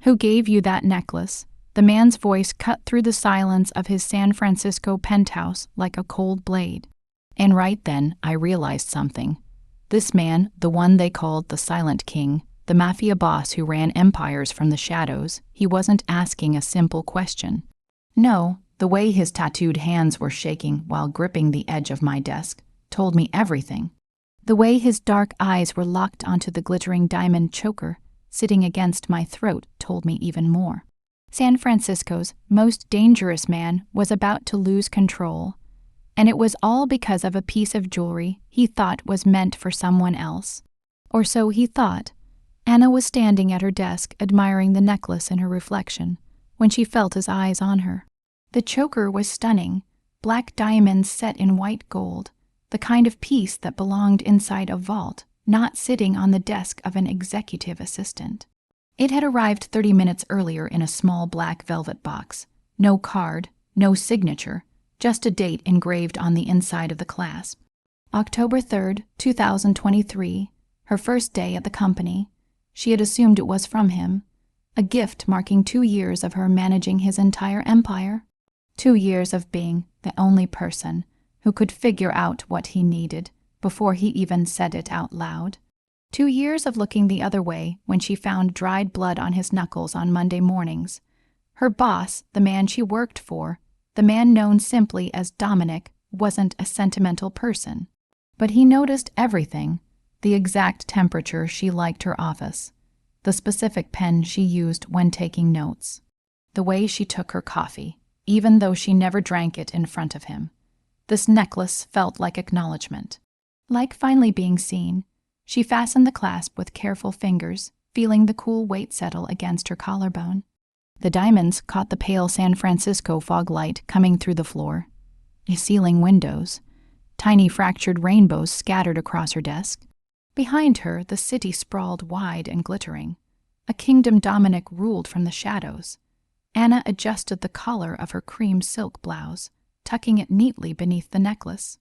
Who gave you that necklace? The man's voice cut through the silence of his San Francisco penthouse like a cold blade. And right then, I realized something. This man, the one they called the Silent King, the Mafia Boss who ran empires from the shadows, he wasn't asking a simple question. No, the way his tattooed hands were shaking while gripping the edge of my desk told me everything. The way his dark eyes were locked onto the glittering diamond choker sitting against my throat told me even more. San Francisco's most dangerous man was about to lose control, and it was all because of a piece of jewelry he thought was meant for someone else. Or so he thought. Anna was standing at her desk admiring the necklace in her reflection when she felt his eyes on her. The choker was stunning, black diamonds set in white gold, the kind of piece that belonged inside a vault, not sitting on the desk of an executive assistant. It had arrived 30 minutes earlier in a small black velvet box. No card, no signature, just a date engraved on the inside of the clasp. October 3rd, 2023, her first day at the company. She had assumed it was from him, a gift marking 2 years of her managing his entire empire. 2 years of being the only person who could figure out what he needed before he even said it out loud. 2 years of looking the other way when she found dried blood on his knuckles on Monday mornings. Her boss, the man she worked for, the man known simply as Dominic, wasn't a sentimental person. But he noticed everything, the exact temperature she liked her office, the specific pen she used when taking notes, the way she took her coffee, even though she never drank it in front of him. This necklace felt like acknowledgement. Like finally being seen, she fastened the clasp with careful fingers, feeling the cool weight settle against her collarbone. The diamonds caught the pale San Francisco fog light coming through the floor, ceiling windows, tiny fractured rainbows scattered across her desk. Behind her, the city sprawled wide and glittering. A kingdom Dominic ruled from the shadows. Anna adjusted the collar of her cream silk blouse, tucking it neatly beneath the necklace.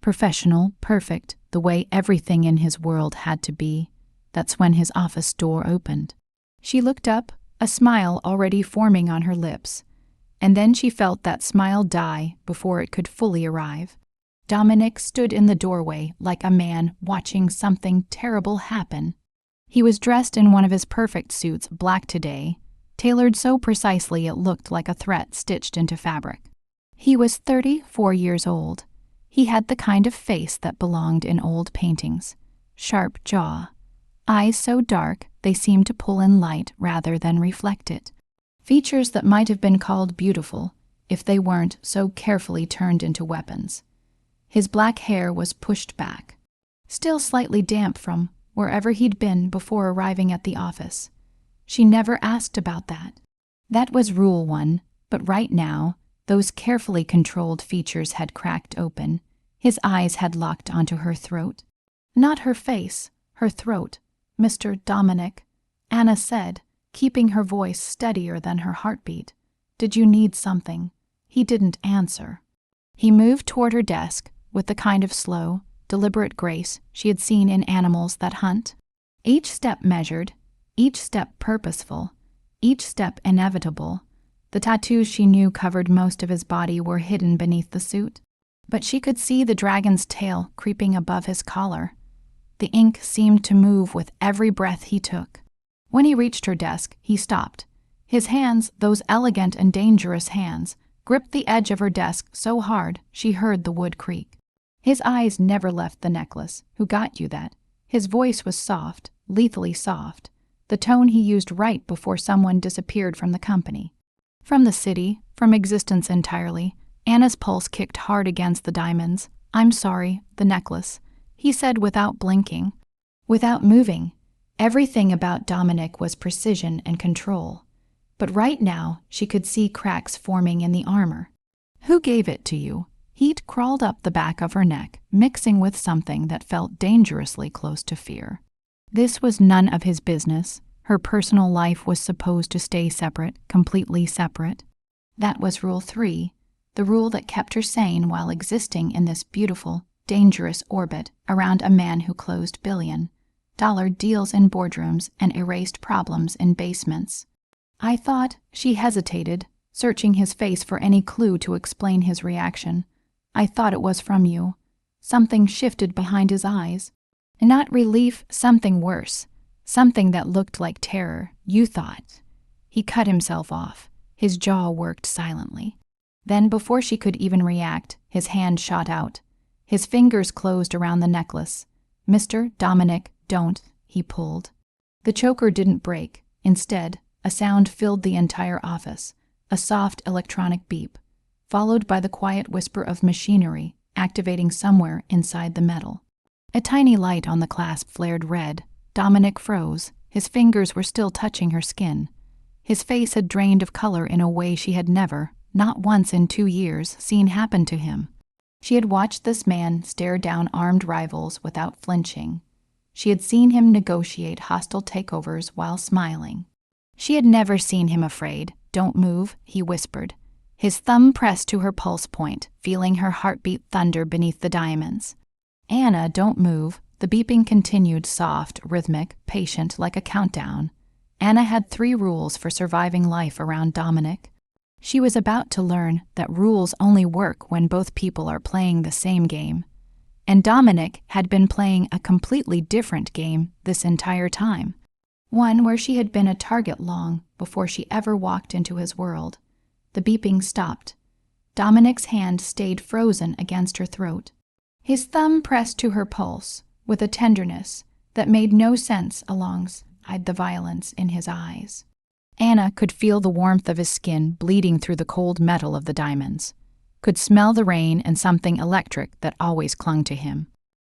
Professional, perfect, the way everything in his world had to be. That's when his office door opened. She looked up, a smile already forming on her lips, and then she felt that smile die before it could fully arrive. Dominic stood in the doorway like a man watching something terrible happen. He was dressed in one of his perfect suits, black today, tailored so precisely it looked like a threat stitched into fabric. He was 34 years old. He had the kind of face that belonged in old paintings. Sharp jaw. Eyes so dark they seemed to pull in light rather than reflect it. Features that might have been called beautiful if they weren't so carefully turned into weapons. His black hair was pushed back, still slightly damp from wherever he'd been before arriving at the office. She never asked about that. That was Rule 1, but right now, those carefully controlled features had cracked open. His eyes had locked onto her throat. Not her face, her throat. Mr. Dominic, Anna said, keeping her voice steadier than her heartbeat. Did you need something? He didn't answer. He moved toward her desk with the kind of slow, deliberate grace she had seen in animals that hunt. Each step measured, each step purposeful, each step inevitable. The tattoos she knew covered most of his body were hidden beneath the suit, but she could see the dragon's tail creeping above his collar. The ink seemed to move with every breath he took. When he reached her desk, he stopped. His hands, those elegant and dangerous hands, gripped the edge of her desk so hard she heard the wood creak. His eyes never left the necklace. Who got you that? His voice was soft, lethally soft, the tone he used right before someone disappeared from the company. From the city, from existence entirely, Anna's pulse kicked hard against the diamonds. I'm sorry, the necklace, he said without blinking, without moving. Everything about Dominic was precision and control. But right now, she could see cracks forming in the armor. Who gave it to you? Heat crawled up the back of her neck, mixing with something that felt dangerously close to fear. This was none of his business. Her personal life was supposed to stay separate, completely separate. That was Rule 3, the rule that kept her sane while existing in this beautiful, dangerous orbit around a man who closed billion-dollar deals in boardrooms and erased problems in basements. I thought, she hesitated, searching his face for any clue to explain his reaction. I thought it was from you. Something shifted behind his eyes. Not relief, something worse. Something that looked like terror, you thought. He cut himself off. His jaw worked silently. Then, before she could even react, his hand shot out. His fingers closed around the necklace. "Mr. Dominic, don't," he pulled. The choker didn't break. Instead, a sound filled the entire office, a soft electronic beep, followed by the quiet whisper of machinery activating somewhere inside the metal. A tiny light on the clasp flared red. Dominic froze. His fingers were still touching her skin. His face had drained of color in a way she had never, not once in 2 years, seen happen to him. She had watched this man stare down armed rivals without flinching. She had seen him negotiate hostile takeovers while smiling. She had never seen him afraid. "Don't move," he whispered. His thumb pressed to her pulse point, feeling her heartbeat thunder beneath the diamonds. "Anna, don't move." The beeping continued, soft, rhythmic, patient, like a countdown. Anna had 3 rules for surviving life around Dominic. She was about to learn that rules only work when both people are playing the same game. And Dominic had been playing a completely different game this entire time. One where she had been a target long before she ever walked into his world. The beeping stopped. Dominic's hand stayed frozen against her throat. His thumb pressed to her pulse with a tenderness that made no sense alongside the violence in his eyes. Anna could feel the warmth of his skin bleeding through the cold metal of the diamonds, could smell the rain and something electric that always clung to him.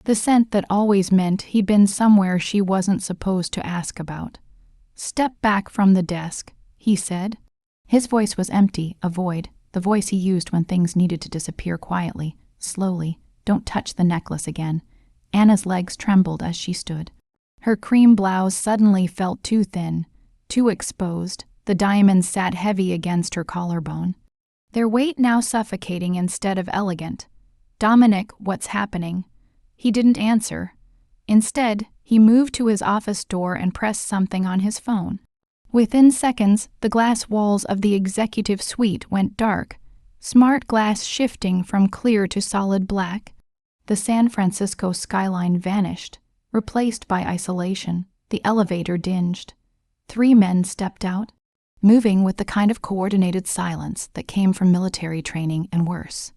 The scent that always meant he'd been somewhere she wasn't supposed to ask about. "Step back from the desk," he said. His voice was empty, a void, the voice he used when things needed to disappear quietly, slowly. "Don't touch the necklace again." Anna's legs trembled as she stood. Her cream blouse suddenly felt too thin, too exposed. The diamonds sat heavy against her collarbone, their weight now suffocating instead of elegant. "Dominic, what's happening?" He didn't answer. Instead, he moved to his office door and pressed something on his phone. Within seconds, the glass walls of the executive suite went dark, smart glass shifting from clear to solid black. The San Francisco skyline vanished, replaced by isolation. The elevator dinged. 3 men stepped out, moving with the kind of coordinated silence that came from military training and worse.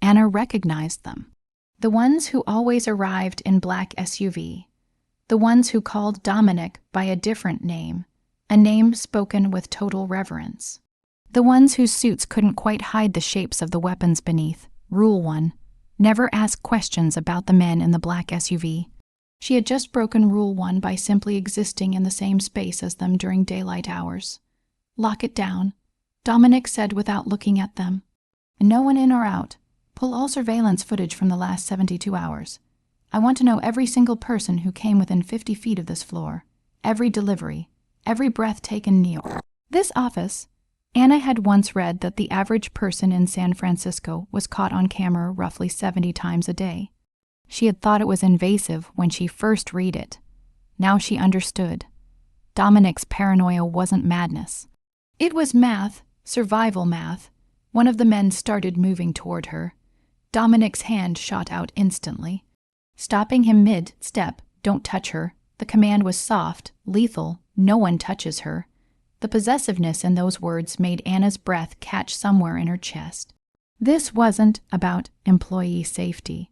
Anna recognized them. The ones who always arrived in black SUV. The ones who called Dominic by a different name, a name spoken with total reverence. The ones whose suits couldn't quite hide the shapes of the weapons beneath. Rule 1. Never ask questions about the men in the black SUV. She had just broken Rule 1 by simply existing in the same space as them during daylight hours. "Lock it down," Dominic said without looking at them. "No one in or out. Pull all surveillance footage from the last 72 hours. I want to know every single person who came within 50 feet of this floor, every delivery, every breath taken near." This office, Anna had once read that the average person in San Francisco was caught on camera roughly 70 times a day. She had thought it was invasive when she first read it. Now she understood. Dominic's paranoia wasn't madness. It was math, survival math. One of the men started moving toward her. Dominic's hand shot out instantly, stopping him mid-step. "Don't touch her." The command was soft, lethal. No one touches her. The possessiveness in those words made Anna's breath catch somewhere in her chest. This wasn't about employee safety.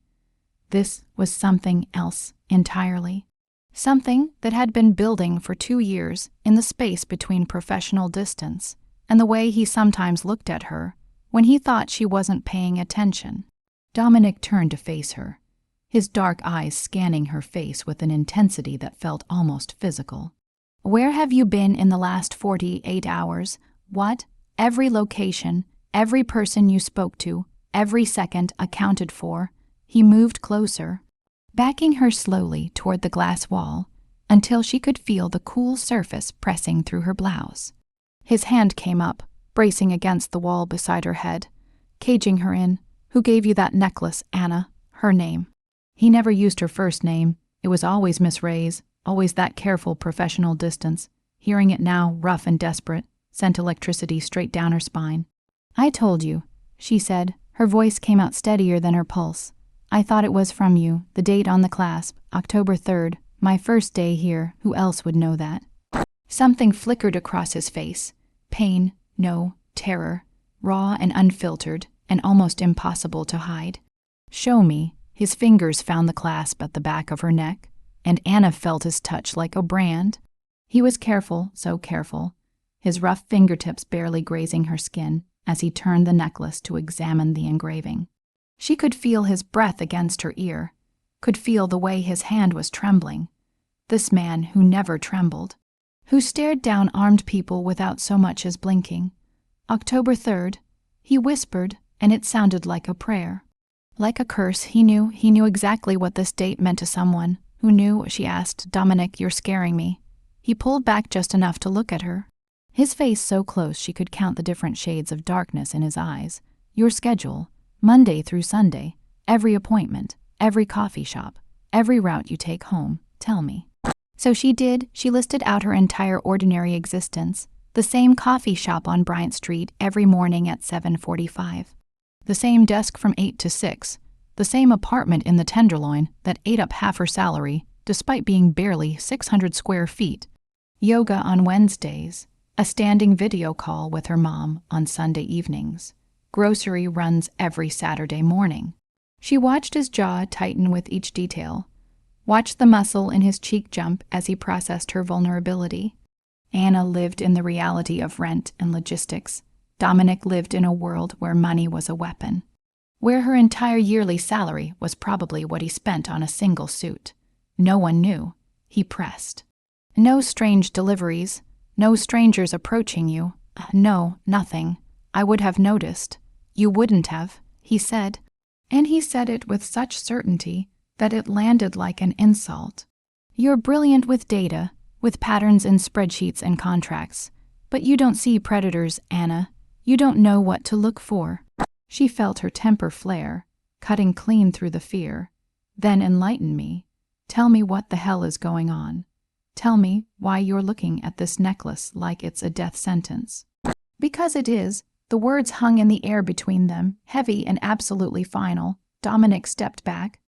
This was something else entirely. Something that had been building for 2 years in the space between professional distance and the way he sometimes looked at her when he thought she wasn't paying attention. Dominic turned to face her, his dark eyes scanning her face with an intensity that felt almost physical. "Where have you been in the last 48 hours? What? Every location, every person you spoke to, every second accounted for." He moved closer, backing her slowly toward the glass wall until she could feel the cool surface pressing through her blouse. His hand came up, bracing against the wall beside her head, caging her in. "Who gave you that necklace, Anna?" Her name. He never used her first name. It was always Miss Ray's, always that careful professional distance. Hearing it now, rough and desperate, sent electricity straight down her spine. "I told you," she said. Her voice came out steadier than her pulse. "I thought it was from you. The date on the clasp, October 3rd. My first day here. Who else would know that?" Something flickered across his face. Pain, no, terror. Raw and unfiltered, and almost impossible to hide. "Show me." His fingers found the clasp at the back of her neck, and Anna felt his touch like a brand. He was careful, so careful, his rough fingertips barely grazing her skin as he turned the necklace to examine the engraving. She could feel his breath against her ear, could feel the way his hand was trembling. This man who never trembled, who stared down armed people without so much as blinking. October 3rd, he whispered, and it sounded like a prayer. Like a curse, he knew exactly what this date meant to someone. "Who knew?" she asked. "Dominic, you're scaring me." He pulled back just enough to look at her. His face so close she could count the different shades of darkness in his eyes. "Your schedule, Monday through Sunday, every appointment, every coffee shop, every route you take home. Tell me." So she did. She listed out her entire ordinary existence. The same coffee shop on Bryant Street every morning at 7:45. The same desk from 8 to 6. The same apartment in the Tenderloin that ate up half her salary, despite being barely 600 square feet. Yoga on Wednesdays. A standing video call with her mom on Sunday evenings. Grocery runs every Saturday morning. She watched his jaw tighten with each detail. Watched the muscle in his cheek jump as he processed her vulnerability. Anna lived in the reality of rent and logistics. Dominic lived in a world where money was a weapon, where her entire yearly salary was probably what he spent on a single suit. No one knew. He pressed. "No strange deliveries. No strangers approaching you. No, nothing. I would have noticed. You wouldn't have," he said. And he said it with such certainty that it landed like an insult. "You're brilliant with data, with patterns in spreadsheets and contracts. But you don't see predators, Anna. You don't know what to look for." She felt her temper flare, cutting clean through the fear. "Then enlighten me. Tell me what the hell is going on. Tell me why you're looking at this necklace like it's a death sentence." "Because it is." The words hung in the air between them, heavy and absolutely final. Dominic stepped back,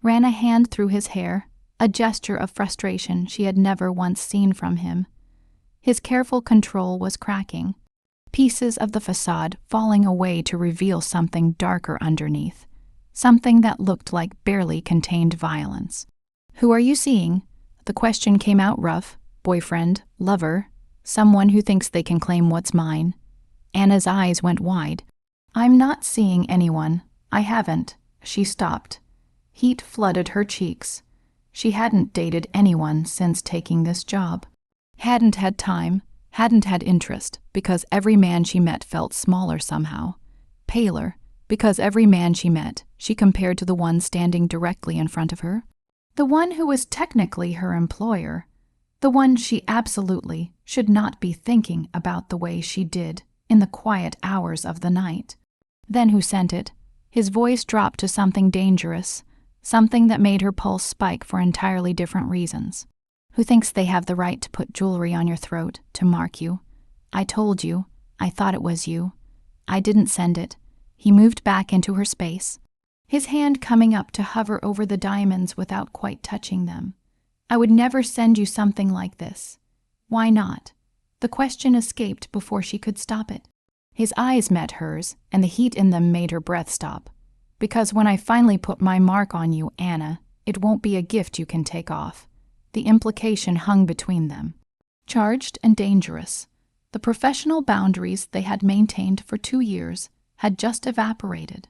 ran a hand through his hair, a gesture of frustration she had never once seen from him. His careful control was cracking. Pieces of the facade falling away to reveal something darker underneath, something that looked like barely contained violence. "Who are you seeing?" The question came out rough. Boyfriend, lover, someone who thinks they can claim what's mine. Anna's eyes went wide. "I'm not seeing anyone. I haven't." She stopped. Heat flooded her cheeks. She hadn't dated anyone since taking this job. Hadn't had time, hadn't had interest, because every man she met felt smaller somehow. Paler, because every man she met, she compared to the one standing directly in front of her. The one who was technically her employer. The one she absolutely should not be thinking about the way she did in the quiet hours of the night. Then who sent it? His voice dropped to something dangerous, something that made her pulse spike for entirely different reasons. "Who thinks they have the right to put jewelry on your throat, to mark you? I told you. I thought it was you. I didn't send it." He moved back into her space, his hand coming up to hover over the diamonds without quite touching them. "I would never send you something like this." "Why not?" The question escaped before she could stop it. His eyes met hers, and the heat in them made her breath stop. "Because when I finally put my mark on you, Anna, it won't be a gift you can take off." The implication hung between them. Charged and dangerous. The professional boundaries they had maintained for 2 years had just evaporated.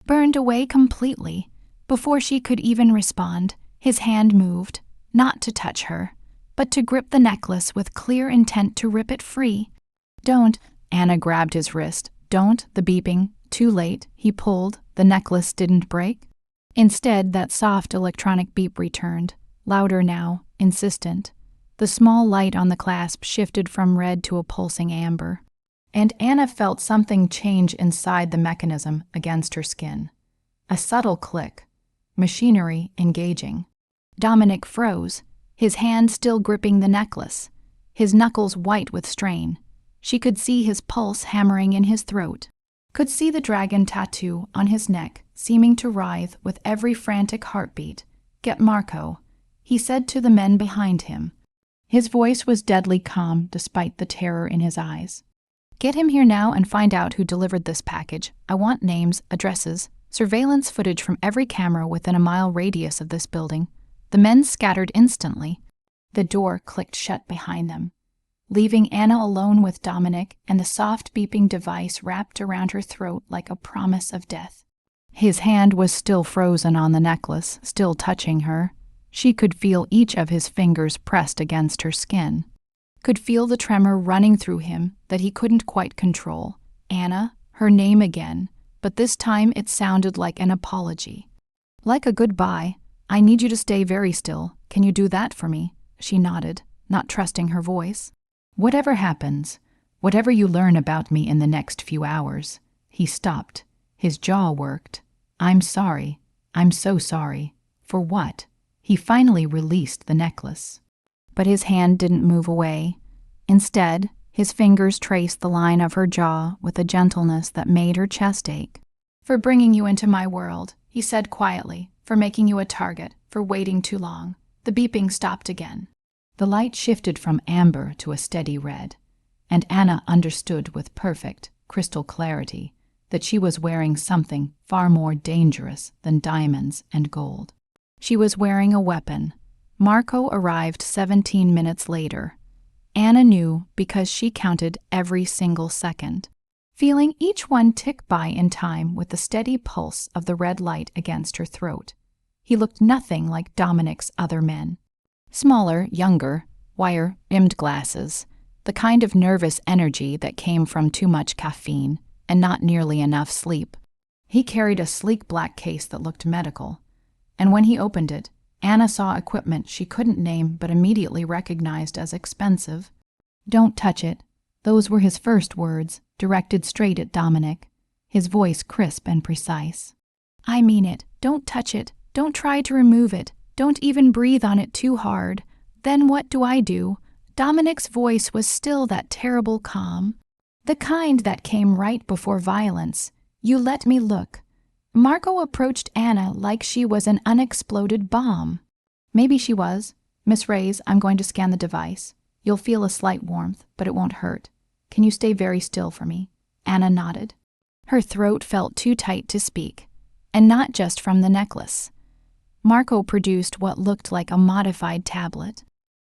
Burned away completely. Before she could even respond, his hand moved, not to touch her, but to grip the necklace with clear intent to rip it free. "Don't." Anna grabbed his wrist. "Don't." The beeping. Too late. He pulled. The necklace didn't break. Instead, that soft electronic beep returned, louder now, insistent. The small light on the clasp shifted from red to a pulsing amber, and Anna felt something change inside the mechanism against her skin. A subtle click. Machinery engaging. Dominic froze, his hand still gripping the necklace, his knuckles white with strain. She could see his pulse hammering in his throat, could see the dragon tattoo on his neck seeming to writhe with every frantic heartbeat. "Get Marco," he said to the men behind him. His voice was deadly calm despite the terror in his eyes. "Get him here now and find out who delivered this package. I want names, addresses, surveillance footage from every camera within a mile radius of this building." The men scattered instantly. The door clicked shut behind them, leaving Anna alone with Dominic and the soft beeping device wrapped around her throat like a promise of death. His hand was still frozen on the necklace, still touching her. She could feel each of his fingers pressed against her skin, could feel the tremor running through him that he couldn't quite control. Anna, her name again, but this time it sounded like an apology. Like a goodbye. "I need you to stay very still. Can you do that for me?" She nodded, not trusting her voice. "Whatever happens, whatever you learn about me in the next few hours." He stopped. His jaw worked. "I'm sorry. I'm so sorry." For what? He finally released the necklace. But his hand didn't move away. Instead, his fingers traced the line of her jaw with a gentleness that made her chest ache. "For bringing you into my world," he said quietly. "For making you a target, for waiting too long." The beeping stopped again. The light shifted from amber to a steady red, and Anna understood with perfect, crystal clarity that she was wearing something far more dangerous than diamonds and gold. She was wearing a weapon. Marco arrived 17 minutes later. Anna knew because she counted every single second, feeling each one tick by in time with the steady pulse of the red light against her throat. He looked nothing like Dominic's other men. Smaller, younger, wire-rimmed glasses, the kind of nervous energy that came from too much caffeine and not nearly enough sleep. He carried a sleek black case that looked medical, and when he opened it, Anna saw equipment she couldn't name but immediately recognized as expensive. "Don't touch it." Those were his first words, directed straight at Dominic, his voice crisp and precise. "I mean it. Don't touch it. Don't try to remove it. Don't even breathe on it too hard. Then what do I do?" Dominic's voice was still that terrible calm, the kind that came right before violence. "You let me look." Marco approached Anna like she was an unexploded bomb. Maybe she was. "Miss Reyes, I'm going to scan the device. You'll feel a slight warmth, but it won't hurt. Can you stay very still for me?" Anna nodded. Her throat felt too tight to speak, and not just from the necklace. Marco produced what looked like a modified tablet.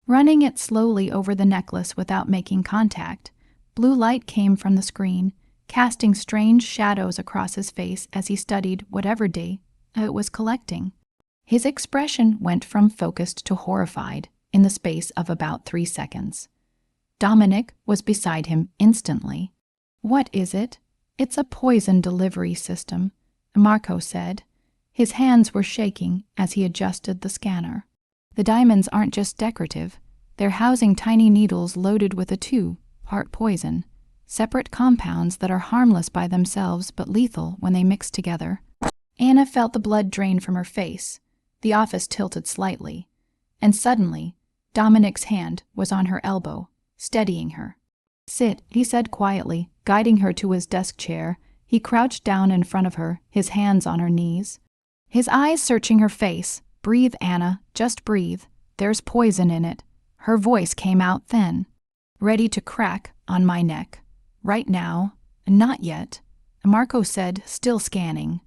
Running it slowly over the necklace without making contact, blue light came from the screen, casting strange shadows across his face as he studied whatever data it was collecting. His expression went from focused to horrified in the space of about 3 seconds. Dominic was beside him instantly. "What is it?" "It's a poison delivery system," Marco said. His hands were shaking as he adjusted the scanner. "The diamonds aren't just decorative. They're housing tiny needles loaded with a two-part poison, separate compounds that are harmless by themselves but lethal when they mix together." Anna felt the blood drain from her face. The office tilted slightly, and suddenly, Dominic's hand was on her elbow, steadying her. "Sit," he said quietly, guiding her to his desk chair. He crouched down in front of her, his hands on her knees, his eyes searching her face. "Breathe, Anna, just breathe. There's poison in it." Her voice came out thin. "Ready to crack on my neck. Right now." "Not yet," Marco said, still scanning.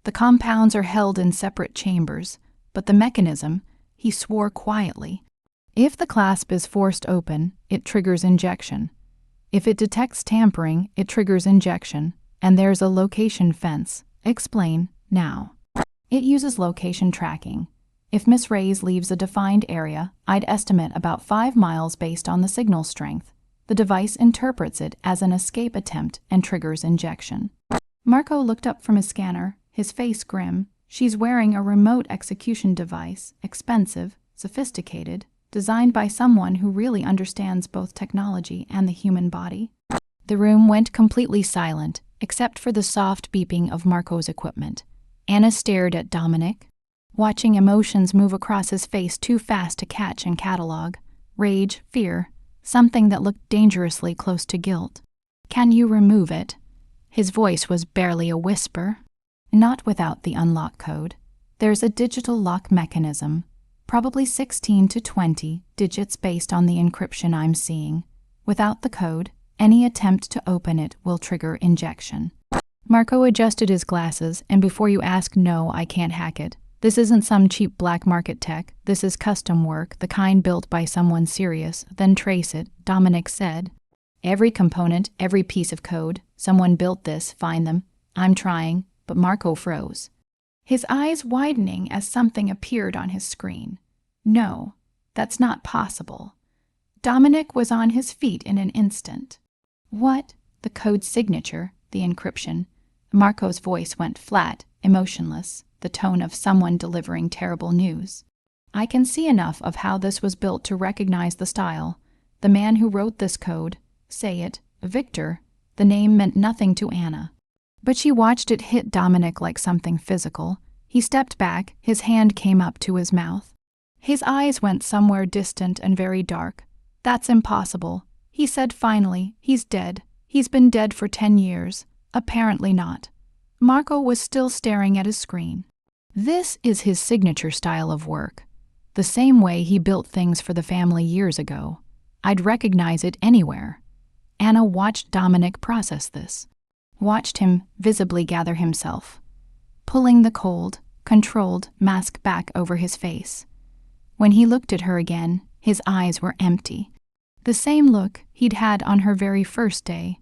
"The compounds are held in separate chambers, but the mechanism," he swore quietly. "If the clasp is forced open, it triggers injection. If it detects tampering, it triggers injection, and there's a location fence. Explain, now." "It uses location tracking. If Miss Reyes leaves a defined area, I'd estimate about 5 miles based on the signal strength. The device interprets it as an escape attempt and triggers injection." Marco looked up from his scanner, his face grim. "She's wearing a remote execution device, expensive, sophisticated, designed by someone who really understands both technology and the human body." The room went completely silent, except for the soft beeping of Marco's equipment. Anna stared at Dominic, watching emotions move across his face too fast to catch and catalog. Rage, fear, something that looked dangerously close to guilt. Can you remove it? His voice was barely a whisper. Not without the unlock code. There's a digital lock mechanism, probably 16 to 20 digits based on the encryption I'm seeing. Without the code, any attempt to open it will trigger injection. Marco adjusted his glasses, and before you ask, no, I can't hack it. This isn't some cheap black market tech. This is custom work, the kind built by someone serious. Then trace it, Dominic said. Every component, every piece of code. Someone built this, find them. I'm trying, but Marco froze. His eyes widening as something appeared on his screen. No, that's not possible. Dominic was on his feet in an instant. What? The code signature, the encryption. Marco's voice went flat, emotionless, the tone of someone delivering terrible news. I can see enough of how this was built to recognize the style. The man who wrote this code, say it, Victor, the name meant nothing to Anna. But she watched it hit Dominic like something physical. He stepped back, his hand came up to his mouth. His eyes went somewhere distant and very dark. That's impossible, he said finally. He's dead. He's been dead for 10 years. Apparently not. Marco was still staring at his screen. This is his signature style of work. The same way he built things for the family years ago. I'd recognize it anywhere. Anna watched Dominic process this. Watched him visibly gather himself. Pulling the cold, controlled mask back over his face. When he looked at her again, his eyes were empty. The same look he'd had on her very first day,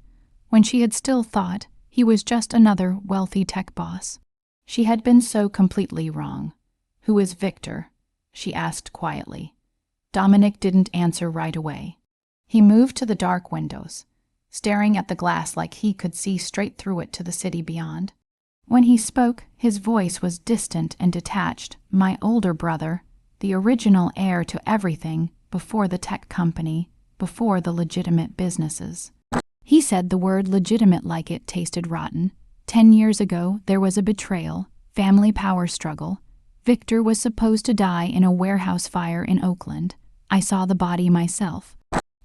when she had still thought he was just another wealthy tech boss. She had been so completely wrong. Who is Victor? She asked quietly. Dominic didn't answer right away. He moved to the dark windows, staring at the glass like he could see straight through it to the city beyond. When he spoke, his voice was distant and detached. My older brother, the original heir to everything, before the tech company, before the legitimate businesses. He said the word legitimate like it tasted rotten. 10 years ago, there was a betrayal, family power struggle. Victor was supposed to die in a warehouse fire in Oakland. I saw the body myself.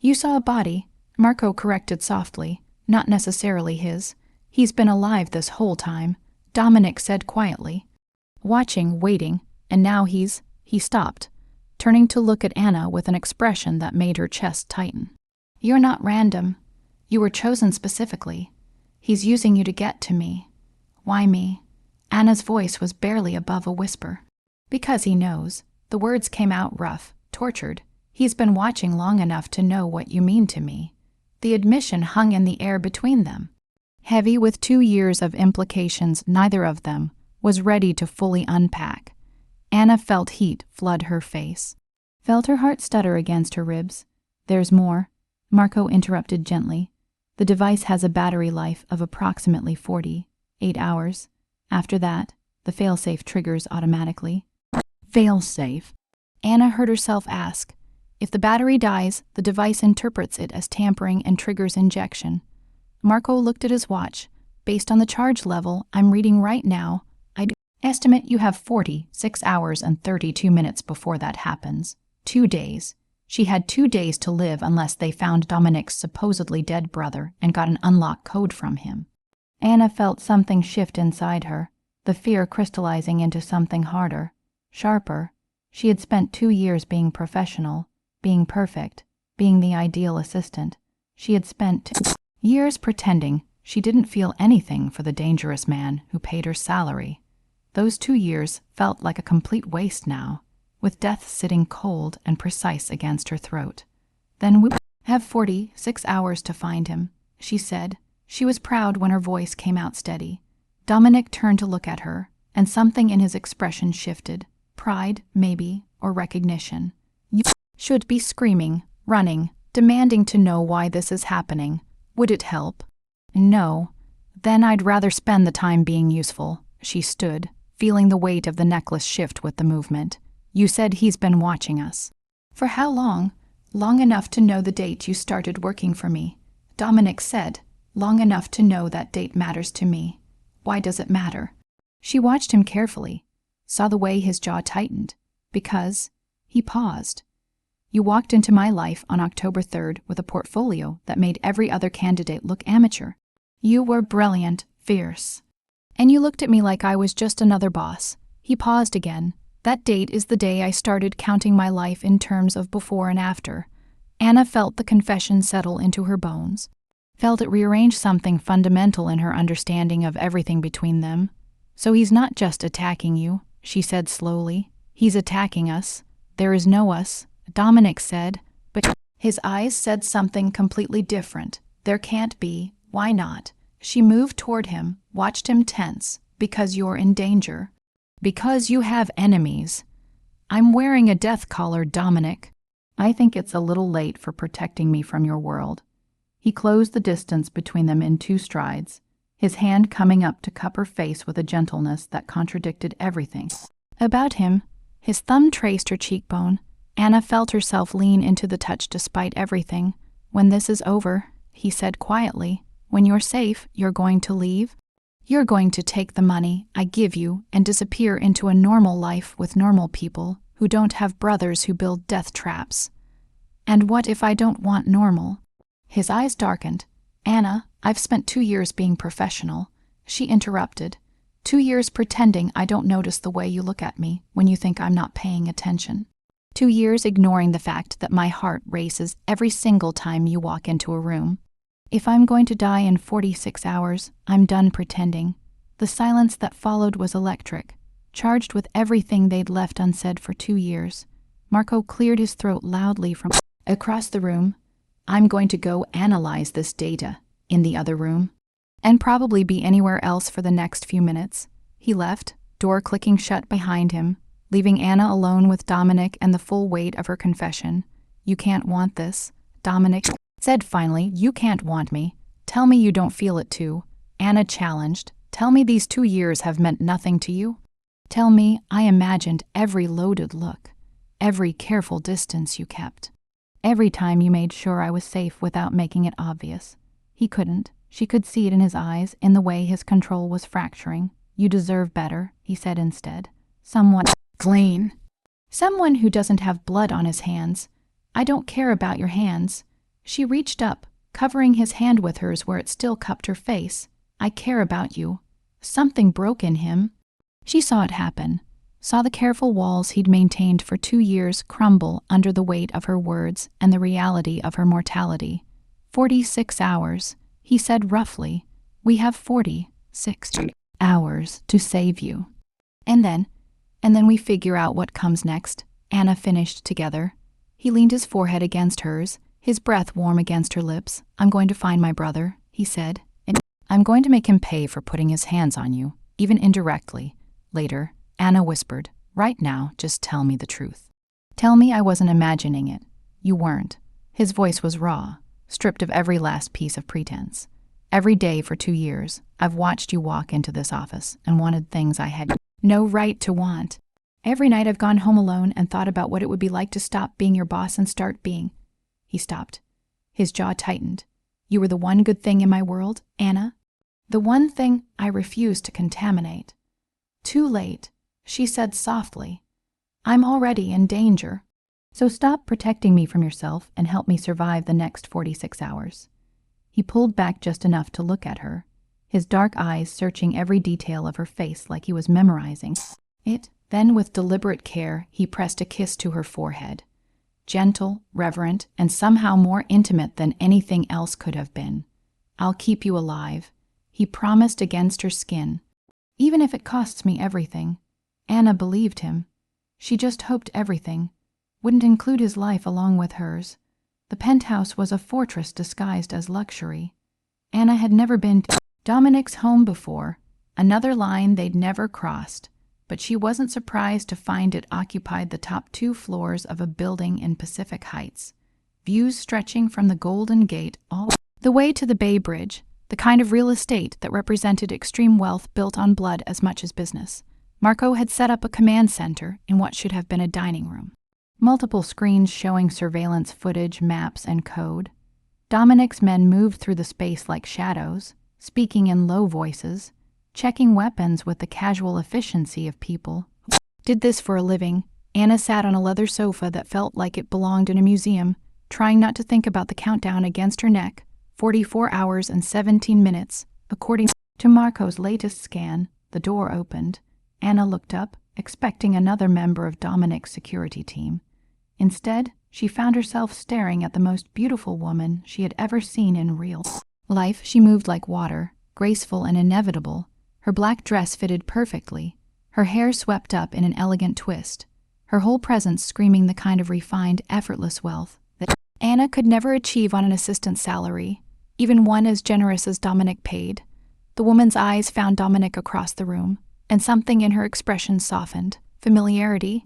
You saw a body? Marco corrected softly. Not necessarily his. He's been alive this whole time, Dominic said quietly. Watching, waiting, and now He stopped, turning to look at Anna with an expression that made her chest tighten. You're not random. You were chosen specifically. He's using you to get to me. Why me? Anna's voice was barely above a whisper. Because he knows. The words came out rough, tortured. He's been watching long enough to know what you mean to me. The admission hung in the air between them. Heavy with 2 years of implications neither of them was ready to fully unpack. Anna felt heat flood her face. Felt her heart stutter against her ribs. There's more, Marco interrupted gently. The device has a battery life of approximately 48 hours. After that, the failsafe triggers automatically. Failsafe? Anna heard herself ask. If the battery dies, the device interprets it as tampering and triggers injection. Marco looked at his watch. Based on the charge level I'm reading right now, I'd estimate you have 46 hours and 32 minutes before that happens. 2 days. She had 2 days to live unless they found Dominic's supposedly dead brother and got an unlock code from him. Anna felt something shift inside her, the fear crystallizing into something harder, sharper. She had spent 2 years being professional, being perfect, being the ideal assistant. She had spent 2 years pretending she didn't feel anything for the dangerous man who paid her salary. Those 2 years felt like a complete waste now, with death sitting cold and precise against her throat. Then we have 46 hours to find him, she said. She was proud when her voice came out steady. Dominic turned to look at her, and something in his expression shifted. Pride, maybe, or recognition. You should be screaming, running, demanding to know why this is happening. Would it help? No. Then I'd rather spend the time being useful. She stood, feeling the weight of the necklace shift with the movement. You said he's been watching us. For how long? Long enough to know the date you started working for me. Dominic said, long enough to know that date matters to me. Why does it matter? She watched him carefully, saw the way his jaw tightened. Because he paused. You walked into my life on October 3rd with a portfolio that made every other candidate look amateur. You were brilliant, fierce. And you looked at me like I was just another boss. He paused again. That date is the day I started counting my life in terms of before and after. Anna felt the confession settle into her bones. Felt it rearrange something fundamental in her understanding of everything between them. So he's not just attacking you, she said slowly. He's attacking us. There is no us, Dominic said, but his eyes said something completely different. There can't be. Why not? She moved toward him, watched him tense. Because you're in danger. Because you have enemies. I'm wearing a death collar, Dominic. I think it's a little late for protecting me from your world. He closed the distance between them in 2 strides, his hand coming up to cup her face with a gentleness that contradicted everything about him. His thumb traced her cheekbone. Anna felt herself lean into the touch despite everything. When this is over, he said quietly, when you're safe, you're going to leave? You're going to take the money I give you and disappear into a normal life with normal people who don't have brothers who build death traps. And what if I don't want normal? His eyes darkened. Anna, I've spent 2 years being professional. She interrupted. 2 years pretending I don't notice the way you look at me when you think I'm not paying attention. 2 years ignoring the fact that my heart races every single time you walk into a room. If I'm going to die in 46 hours, I'm done pretending. The silence that followed was electric, charged with everything they'd left unsaid for 2 years. Marco cleared his throat loudly from across the room. I'm going to go analyze this data in the other room, and probably be anywhere else for the next few minutes. He left, door clicking shut behind him, leaving Anna alone with Dominic and the full weight of her confession. You can't want this, Dominic said finally. You can't want me. Tell me you don't feel it too. Anna challenged. Tell me these 2 years have meant nothing to you. Tell me I imagined every loaded look, every careful distance you kept, every time you made sure I was safe without making it obvious. He couldn't. She could see it in his eyes, in the way his control was fracturing. You deserve better, he said instead. Someone clean. Someone who doesn't have blood on his hands. I don't care about your hands. She reached up, covering his hand with hers where it still cupped her face. I care about you. Something broke in him. She saw it happen, saw the careful walls he'd maintained for 2 years crumble under the weight of her words and the reality of her mortality. 46 hours, he said roughly. We have 46 hours to save you. And then we figure out what comes next, Anna finished together. He leaned his forehead against hers, his breath warm against her lips. I'm going to find my brother, he said. And I'm going to make him pay for putting his hands on you, even indirectly. Later, Anna whispered, right now, just tell me the truth. Tell me I wasn't imagining it. You weren't. His voice was raw, stripped of every last piece of pretense. Every day for 2 years, I've watched you walk into this office and wanted things I had no right to want. Every night I've gone home alone and thought about what it would be like to stop being your boss and start being. He stopped. His jaw tightened. You were the one good thing in my world, Anna. The one thing I refused to contaminate. Too late, she said softly. I'm already in danger. So stop protecting me from yourself and help me survive the next 46 hours. He pulled back just enough to look at her, his dark eyes searching every detail of her face like he was memorizing it. Then with deliberate care, he pressed a kiss to her forehead. Gentle, reverent, and somehow more intimate than anything else could have been. I'll keep you alive, he promised against her skin. Even if it costs me everything. Anna believed him. She just hoped everything wouldn't include his life along with hers. The penthouse was a fortress disguised as luxury. Anna had never been to Dominic's home before, another line they'd never crossed. But she wasn't surprised to find it occupied the top 2 floors of a building in Pacific Heights, views stretching from the Golden Gate all the way to the Bay Bridge, the kind of real estate that represented extreme wealth built on blood as much as business. Marco had set up a command center in what should have been a dining room. Multiple screens showing surveillance footage, maps, and code. Dominic's men moved through the space like shadows, speaking in low voices, checking weapons with the casual efficiency of people who did this for a living. Anna sat on a leather sofa that felt like it belonged in a museum, trying not to think about the countdown against her neck, 44 hours and 17 minutes. According to Marco's latest scan, the door opened. Anna looked up, expecting another member of Dominic's security team. Instead, she found herself staring at the most beautiful woman she had ever seen in real life. She moved like water, graceful and inevitable. Her black dress fitted perfectly, her hair swept up in an elegant twist, her whole presence screaming the kind of refined, effortless wealth that Anna could never achieve on an assistant's salary, even one as generous as Dominic paid. The woman's eyes found Dominic across the room, and something in her expression softened. Familiarity.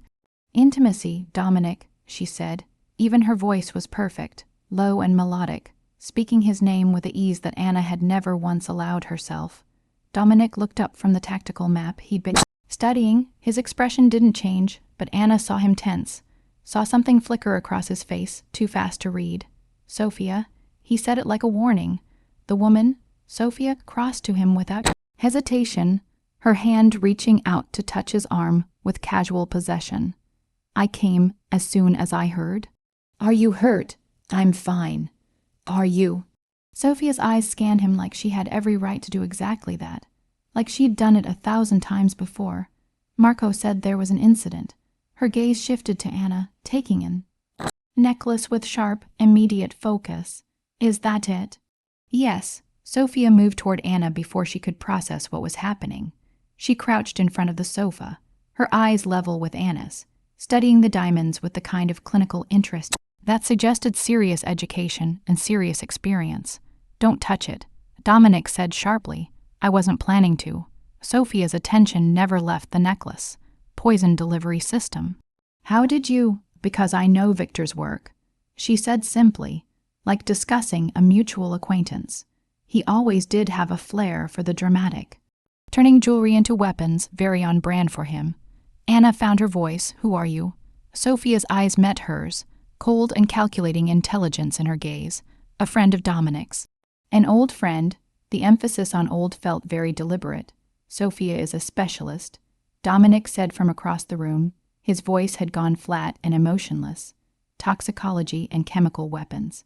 Intimacy, Dominic, she said. Even her voice was perfect, low and melodic, speaking his name with the ease that Anna had never once allowed herself. Dominic looked up from the tactical map he'd been studying. His expression didn't change, but Anna saw him tense, saw something flicker across his face, too fast to read. Sophia, he said it like a warning. The woman, Sophia, crossed to him without hesitation, her hand reaching out to touch his arm with casual possession. I came as soon as I heard. Are you hurt? I'm fine. Are you? Sophia's eyes scanned him like she had every right to do exactly that, like she'd done it 1,000 times before. Marco said there was an incident. Her gaze shifted to Anna, taking in necklace with sharp, immediate focus. Is that it? Yes. Sophia moved toward Anna before she could process what was happening. She crouched in front of the sofa, her eyes level with Anna's, studying the diamonds with the kind of clinical interest that suggested serious education and serious experience. Don't touch it, Dominic said sharply. I wasn't planning to. Sophia's attention never left the necklace. Poison delivery system. How did you? Because I know Victor's work, she said simply, like discussing a mutual acquaintance. He always did have a flair for the dramatic. Turning jewelry into weapons, very on brand for him. Anna found her voice. Who are you? Sophia's eyes met hers, cold and calculating intelligence in her gaze. A friend of Dominic's. An old friend. The emphasis on old felt very deliberate. Sophia is a specialist, Dominic said from across the room. His voice had gone flat and emotionless. Toxicology and chemical weapons.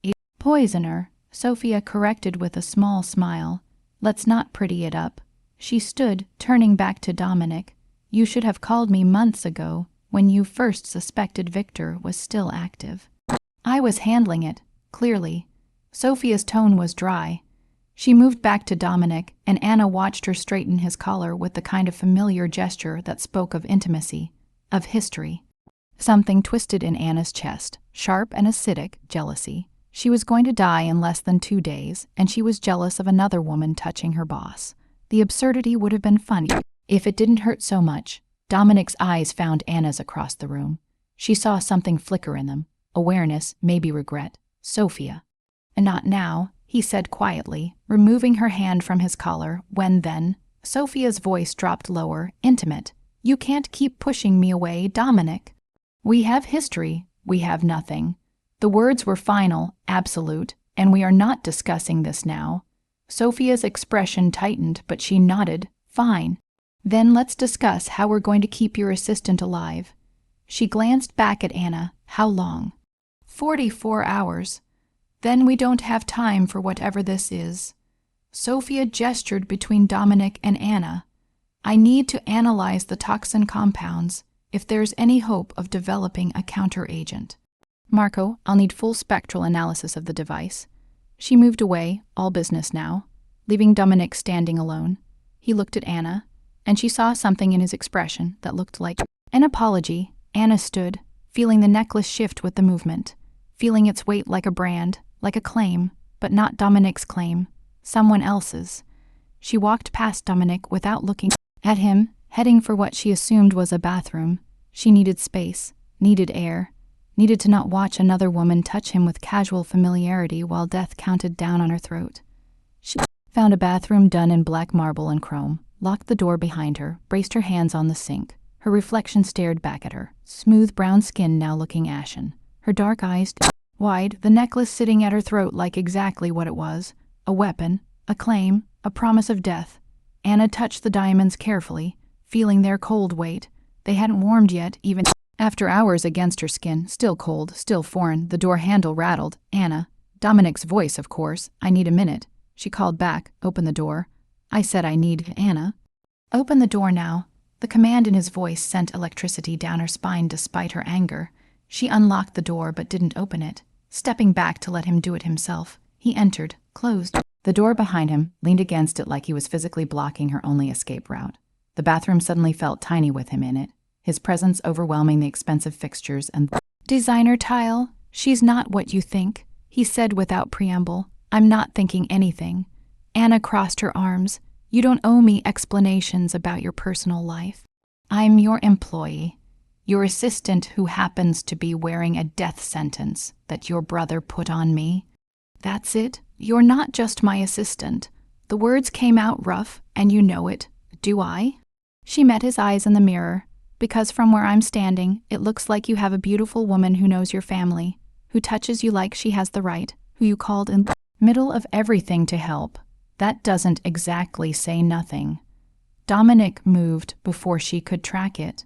A poisoner, Sophia corrected with a small smile. Let's not pretty it up. She stood, turning back to Dominic. You should have called me months ago, when you first suspected Victor was still active. I was handling it, clearly. Sophia's tone was dry. She moved back to Dominic, and Anna watched her straighten his collar with the kind of familiar gesture that spoke of intimacy, of history. Something twisted in Anna's chest, sharp and acidic, jealousy. She was going to die in less than 2 days, and she was jealous of another woman touching her boss. The absurdity would have been funny if it didn't hurt so much. Dominic's eyes found Anna's across the room. She saw something flicker in them. Awareness, maybe regret. Sophia. And not now, he said quietly, removing her hand from his collar. When then? Sophia's voice dropped lower, intimate. You can't keep pushing me away, Dominic. We have history. We have nothing. The words were final, absolute, and we are not discussing this now. Sophia's expression tightened, but she nodded. Fine. Then let's discuss how we're going to keep your assistant alive. She glanced back at Anna. How long? 44 hours. Then we don't have time for whatever this is. Sophia gestured between Dominic and Anna. I need to analyze the toxin compounds if there's any hope of developing a counteragent. Marco, I'll need full spectral analysis of the device. She moved away, all business now, leaving Dominic standing alone. He looked at Anna, and she saw something in his expression that looked like an apology. Anna stood, feeling the necklace shift with the movement, feeling its weight like a brand, like a claim, but not Dominic's claim, someone else's. She walked past Dominic without looking at him, heading for what she assumed was a bathroom. She needed space, needed air, needed to not watch another woman touch him with casual familiarity while death counted down on her throat. She found a bathroom done in black marble and chrome, locked the door behind her, braced her hands on the sink. Her reflection stared back at her, smooth brown skin now looking ashen. Her dark eyes wide, the necklace sitting at her throat like exactly what it was, a weapon, a claim, a promise of death. Anna touched the diamonds carefully, feeling their cold weight. They hadn't warmed yet, even After hours against her skin, still cold, still foreign, the door handle rattled. Anna. Dominic's voice, of course. I need a minute. She called back. Open the door. I said I need Anna. Open the door now. The command in his voice sent electricity down her spine despite her anger. She unlocked the door but didn't open it. Stepping back to let him do it himself, he entered, closed. The door behind him leaned against it like he was physically blocking her only escape route. The bathroom suddenly felt tiny with him in it, his presence overwhelming the expensive fixtures and designer tile. She's not what you think, he said without preamble. I'm not thinking anything. Anna crossed her arms. You don't owe me explanations about your personal life. I'm your employee, your assistant who happens to be wearing a death sentence that your brother put on me. That's it. You're not just my assistant. The words came out rough, and you know it. Do I? She met his eyes in the mirror. Because from where I'm standing, it looks like you have a beautiful woman who knows your family, who touches you like she has the right, who you called in the middle of everything to help. That doesn't exactly say nothing. Dominic moved before she could track it.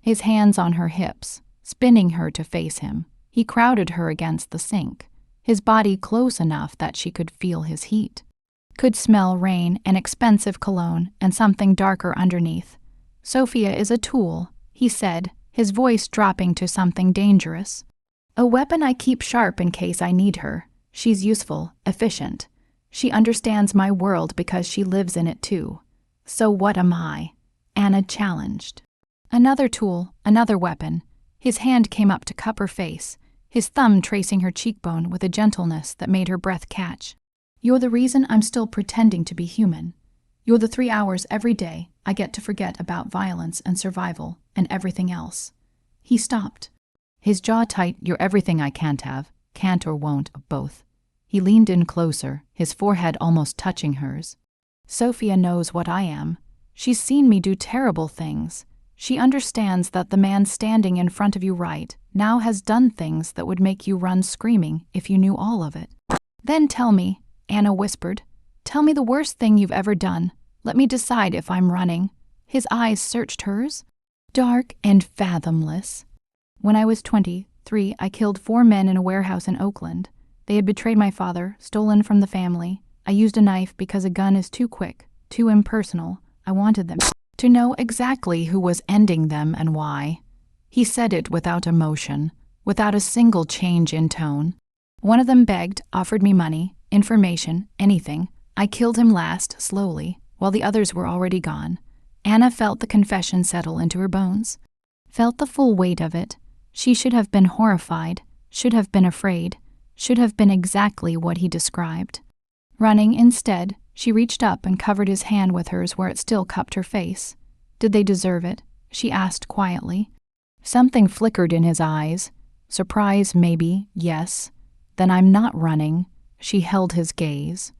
His hands on her hips, spinning her to face him. He crowded her against the sink, his body close enough that she could feel his heat. Could smell rain and expensive cologne and something darker underneath. Sophia is a tool, he said, his voice dropping to something dangerous. A weapon I keep sharp in case I need her. She's useful, efficient. She understands my world because she lives in it too. So what am I? Anna challenged. Another tool, another weapon. His hand came up to cup her face, his thumb tracing her cheekbone with a gentleness that made her breath catch. You're the reason I'm still pretending to be human. You're the 3 hours every day I get to forget about violence and survival and everything else. He stopped. His jaw tight. You're everything I can't have, can't or won't, both. He leaned in closer, his forehead almost touching hers. Sophia knows what I am. She's seen me do terrible things. She understands that the man standing in front of you right now has done things that would make you run screaming if you knew all of it. Then tell me, Anna whispered. Tell me the worst thing you've ever done. Let me decide if I'm running. His eyes searched hers. Dark and fathomless. When I was 23, I killed 4 men in a warehouse in Oakland. They had betrayed my father, stolen from the family. I used a knife because a gun is too quick, too impersonal. I wanted them to know exactly who was ending them and why. He said it without emotion, without a single change in tone. One of them begged, offered me money, information, anything. I killed him last, slowly, while the others were already gone. Anna felt the confession settle into her bones. Felt the full weight of it. She should have been horrified, should have been afraid, should have been exactly what he described. Running instead, she reached up and covered his hand with hers where it still cupped her face. Did they deserve it? She asked quietly. Something flickered in his eyes. Surprise, maybe, yes. Then I'm not running. She held his gaze.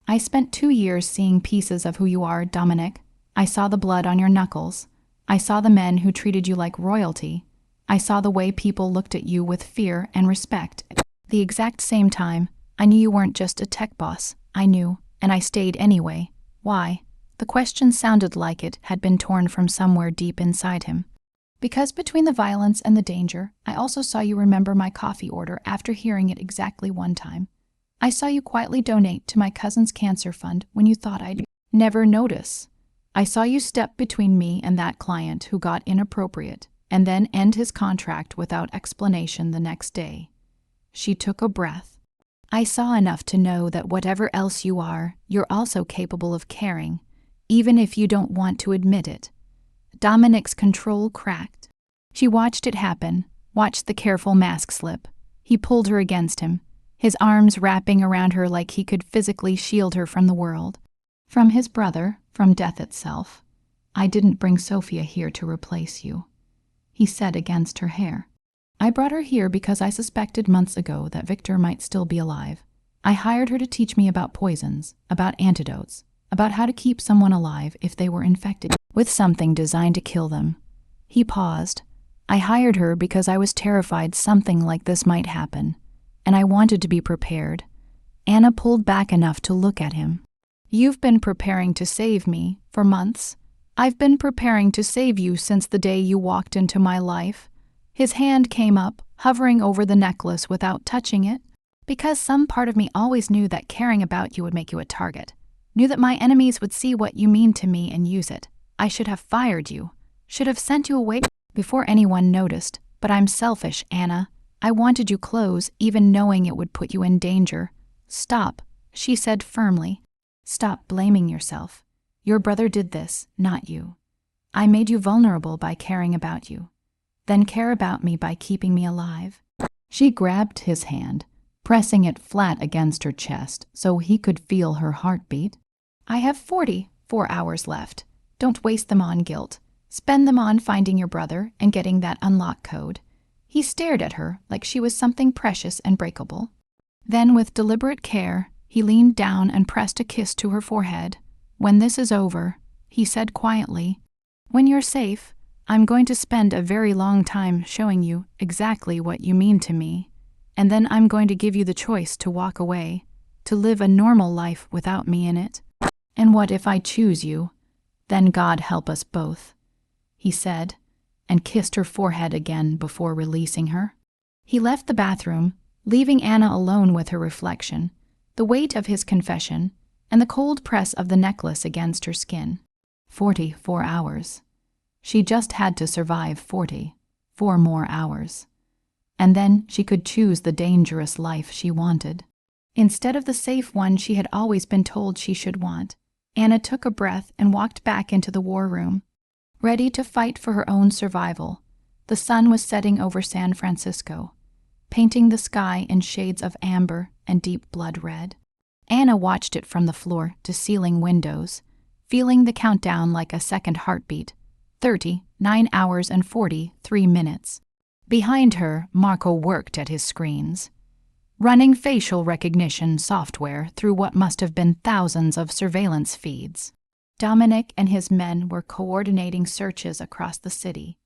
I spent 2 years seeing pieces of who you are, Dominic. I saw the blood on your knuckles. I saw the men who treated you like royalty. I saw the way people looked at you with fear and respect. The exact same time, I knew you weren't just a tech boss. I knew, and I stayed anyway. Why? The question sounded like it had been torn from somewhere deep inside him. Because between the violence and the danger, I also saw you remember my coffee order after hearing it exactly one time. I saw you quietly donate to my cousin's cancer fund when you thought I'd never notice. I saw you step between me and that client who got inappropriate, and then end his contract without explanation the next day. She took a breath. I saw enough to know that whatever else you are, you're also capable of caring, even if you don't want to admit it. Dominic's control cracked. She watched it happen, watched the careful mask slip. He pulled her against him, his arms wrapping around her like he could physically shield her from the world. From his brother, from death itself. I didn't bring Sophia here to replace you, he said against her hair. I brought her here because I suspected months ago that Victor might still be alive. I hired her to teach me about poisons, about antidotes, about how to keep someone alive if they were infected with something designed to kill them. He paused. I hired her because I was terrified something like this might happen, and I wanted to be prepared. Anna pulled back enough to look at him. You've been preparing to save me for months. I've been preparing to save you since the day you walked into my life. His hand came up, hovering over the necklace without touching it. Because some part of me always knew that caring about you would make you a target. Knew that my enemies would see what you mean to me and use it. I should have fired you. Should have sent you away before anyone noticed. But I'm selfish, Anna. I wanted you close, even knowing it would put you in danger. Stop, she said firmly. Stop blaming yourself. Your brother did this, not you. I made you vulnerable by caring about you. Then care about me by keeping me alive. She grabbed his hand, pressing it flat against her chest so he could feel her heartbeat. I have 44 hours left. Don't waste them on guilt. Spend them on finding your brother and getting that unlock code. He stared at her like she was something precious and breakable. Then, with deliberate care, he leaned down and pressed a kiss to her forehead. When this is over, he said quietly, when you're safe, I'm going to spend a very long time showing you exactly what you mean to me. And then I'm going to give you the choice to walk away, to live a normal life without me in it. And what if I choose you? Then God help us both, he said, and kissed her forehead again before releasing her. He left the bathroom, leaving Anna alone with her reflection, the weight of his confession, and the cold press of the necklace against her skin. 44 hours. She just had to survive 44 more hours. And then she could choose the dangerous life she wanted. Instead of the safe one she had always been told she should want, Anna took a breath and walked back into the war room, ready to fight for her own survival. The sun was setting over San Francisco, painting the sky in shades of amber and deep blood red. Anna watched it from the floor to ceiling windows, feeling the countdown like a second heartbeat. 39 hours and 43 minutes. Behind her, Marco worked at his screens, running facial recognition software through what must have been thousands of surveillance feeds. Dominic and his men were coordinating searches across the city,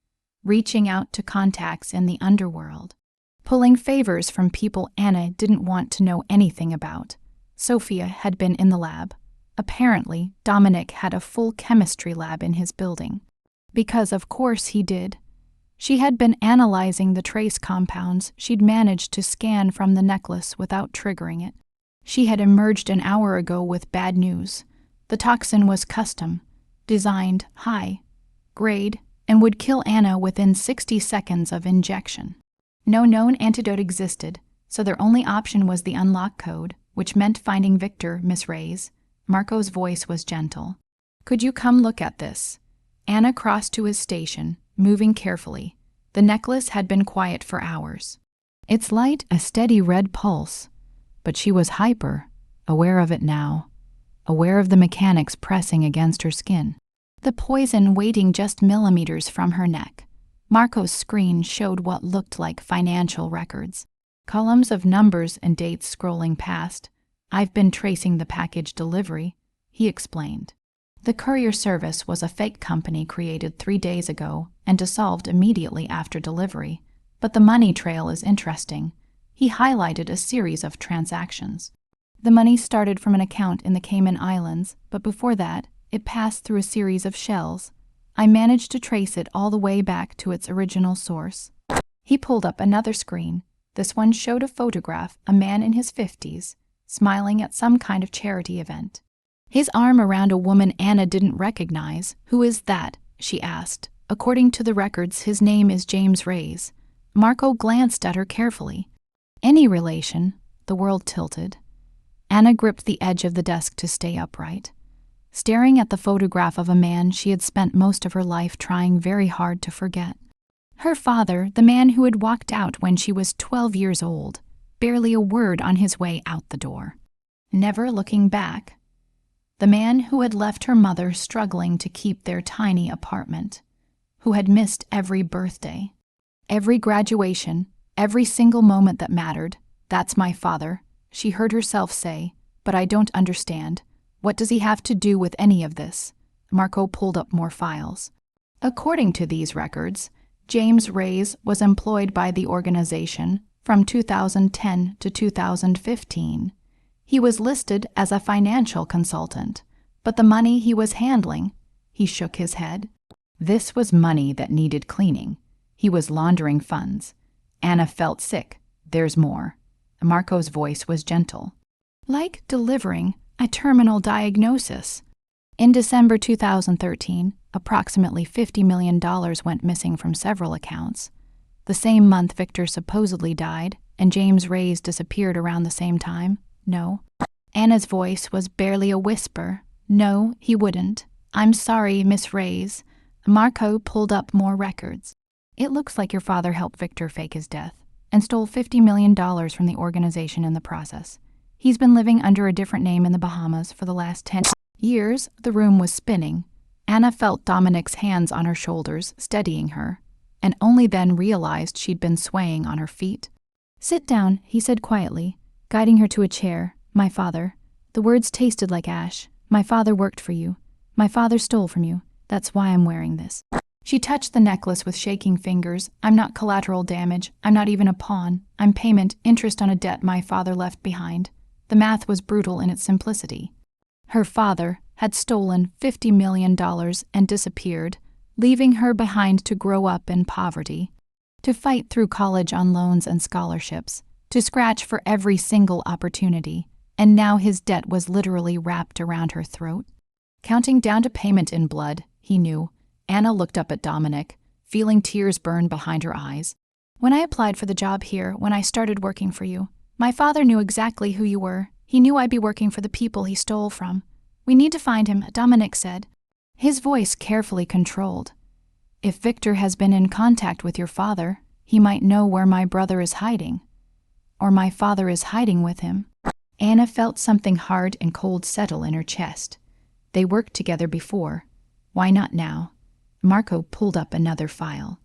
reaching out to contacts in the underworld, pulling favors from people Anna didn't want to know anything about. Sophia had been in the lab. Apparently, Dominic had a full chemistry lab in his building. Because of course he did. She had been analyzing the trace compounds she'd managed to scan from the necklace without triggering it. She had emerged an hour ago with bad news. The toxin was custom, designed high, grade, and would kill Anna within 60 seconds of injection. No known antidote existed, so their only option was the unlock code, which meant finding Victor, Miss Reyes. Marco's voice was gentle. Could you come look at this? Anna crossed to his station, moving carefully. The necklace had been quiet for hours. Its light a steady red pulse. But she was hyper, aware of it now, aware of the mechanics pressing against her skin. The poison waiting just millimeters from her neck. Marco's screen showed what looked like financial records. Columns of numbers and dates scrolling past. I've been tracing the package delivery, he explained. The courier service was a fake company created 3 days ago and dissolved immediately after delivery, but the money trail is interesting. He highlighted a series of transactions. The money started from an account in the Cayman Islands, but before that, it passed through a series of shells. I managed to trace it all the way back to its original source. He pulled up another screen. This one showed a photograph, a man in his 50s, smiling at some kind of charity event. His arm around a woman Anna didn't recognize. Who is that? She asked. According to the records, his name is James Reyes. Marco glanced at her carefully. Any relation? The world tilted. Anna gripped the edge of the desk to stay upright, staring at the photograph of a man she had spent most of her life trying very hard to forget. Her father, the man who had walked out when she was 12 years old, barely a word on his way out the door, never looking back. The man who had left her mother struggling to keep their tiny apartment, who had missed every birthday, every graduation, every single moment that mattered. That's my father, she heard herself say, but I don't understand. What does he have to do with any of this? Marco pulled up more files. According to these records, James Reyes was employed by the organization from 2010 to 2015. He was listed as a financial consultant, but the money he was handling, he shook his head. This was money that needed cleaning. He was laundering funds. Anna felt sick. There's more. Marco's voice was gentle. Like delivering a terminal diagnosis. In December 2013, approximately $50 million went missing from several accounts. The same month Victor supposedly died, and James Reyes disappeared around the same time. No. Anna's voice was barely a whisper. No, he wouldn't. I'm sorry, Miss Reyes. Marco pulled up more records. It looks like your father helped Victor fake his death and stole $50 million from the organization in the process. He's been living under a different name in the Bahamas for the last 10 years. The room was spinning. Anna felt Dominic's hands on her shoulders, steadying her, and only then realized she'd been swaying on her feet. Sit down, he said quietly, guiding her to a chair. My father. The words tasted like ash. My father worked for you. My father stole from you. That's why I'm wearing this. She touched the necklace with shaking fingers. I'm not collateral damage. I'm not even a pawn. I'm payment, interest on a debt my father left behind. The math was brutal in its simplicity. Her father had stolen $50 million and disappeared, leaving her behind to grow up in poverty, to fight through college on loans and scholarships, to scratch for every single opportunity, and now his debt was literally wrapped around her throat. Counting down to payment in blood, he knew. Anna looked up at Dominic, feeling tears burn behind her eyes. When I applied for the job here, when I started working for you, my father knew exactly who you were. He knew I'd be working for the people he stole from. We need to find him, Dominic said, his voice carefully controlled. If Victor has been in contact with your father, he might know where my brother is hiding. Or my father is hiding with him. Anna felt something hard and cold settle in her chest. They worked together before. Why not now? Marco pulled up another file.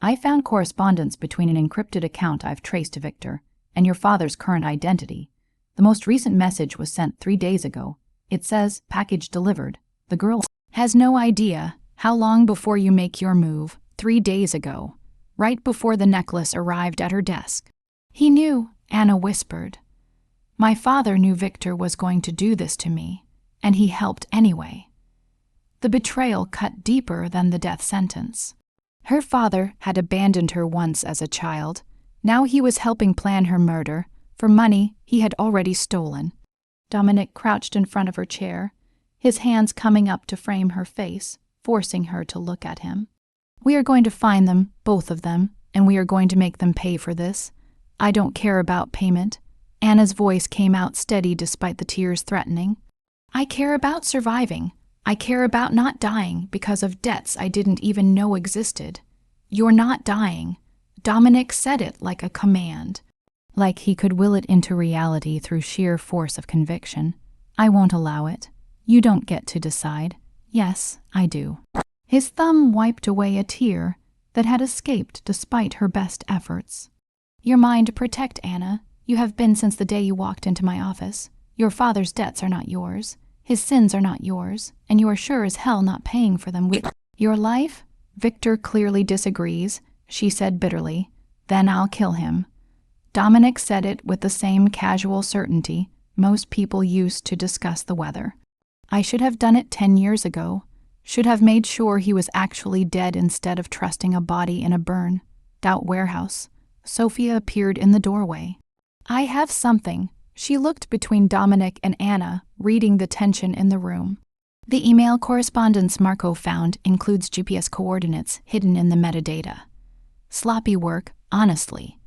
I found correspondence between an encrypted account I've traced to Victor and your father's current identity. The most recent message was sent 3 days ago. It says, package delivered. The girl has no idea how long before you make your move. 3 days ago, right before the necklace arrived at her desk. He knew, Anna whispered. My father knew Victor was going to do this to me, and he helped anyway. The betrayal cut deeper than the death sentence. Her father had abandoned her once as a child. Now he was helping plan her murder for money he had already stolen. Dominic crouched in front of her chair, his hands coming up to frame her face, forcing her to look at him. We are going to find them, both of them, and we are going to make them pay for this. I don't care about payment. Anna's voice came out steady despite the tears threatening. I care about surviving. I care about not dying because of debts I didn't even know existed. You're not dying. Dominic said it like a command, like he could will it into reality through sheer force of conviction. I won't allow it. You don't get to decide. Yes, I do. His thumb wiped away a tear that had escaped despite her best efforts. Your mind protect, Anna. You have been since the day you walked into my office. Your father's debts are not yours. His sins are not yours, and you are sure as hell not paying for them with your life? Victor clearly disagrees, she said bitterly. Then I'll kill him. Dominic said it with the same casual certainty most people used to discuss the weather. I should have done it 10 years ago. Should have made sure he was actually dead instead of trusting a body in a burned-out warehouse. Sophia appeared in the doorway. I have something. She looked between Dominic and Anna, reading the tension in the room. The email correspondence Marco found includes GPS coordinates hidden in the metadata. Sloppy work, honestly.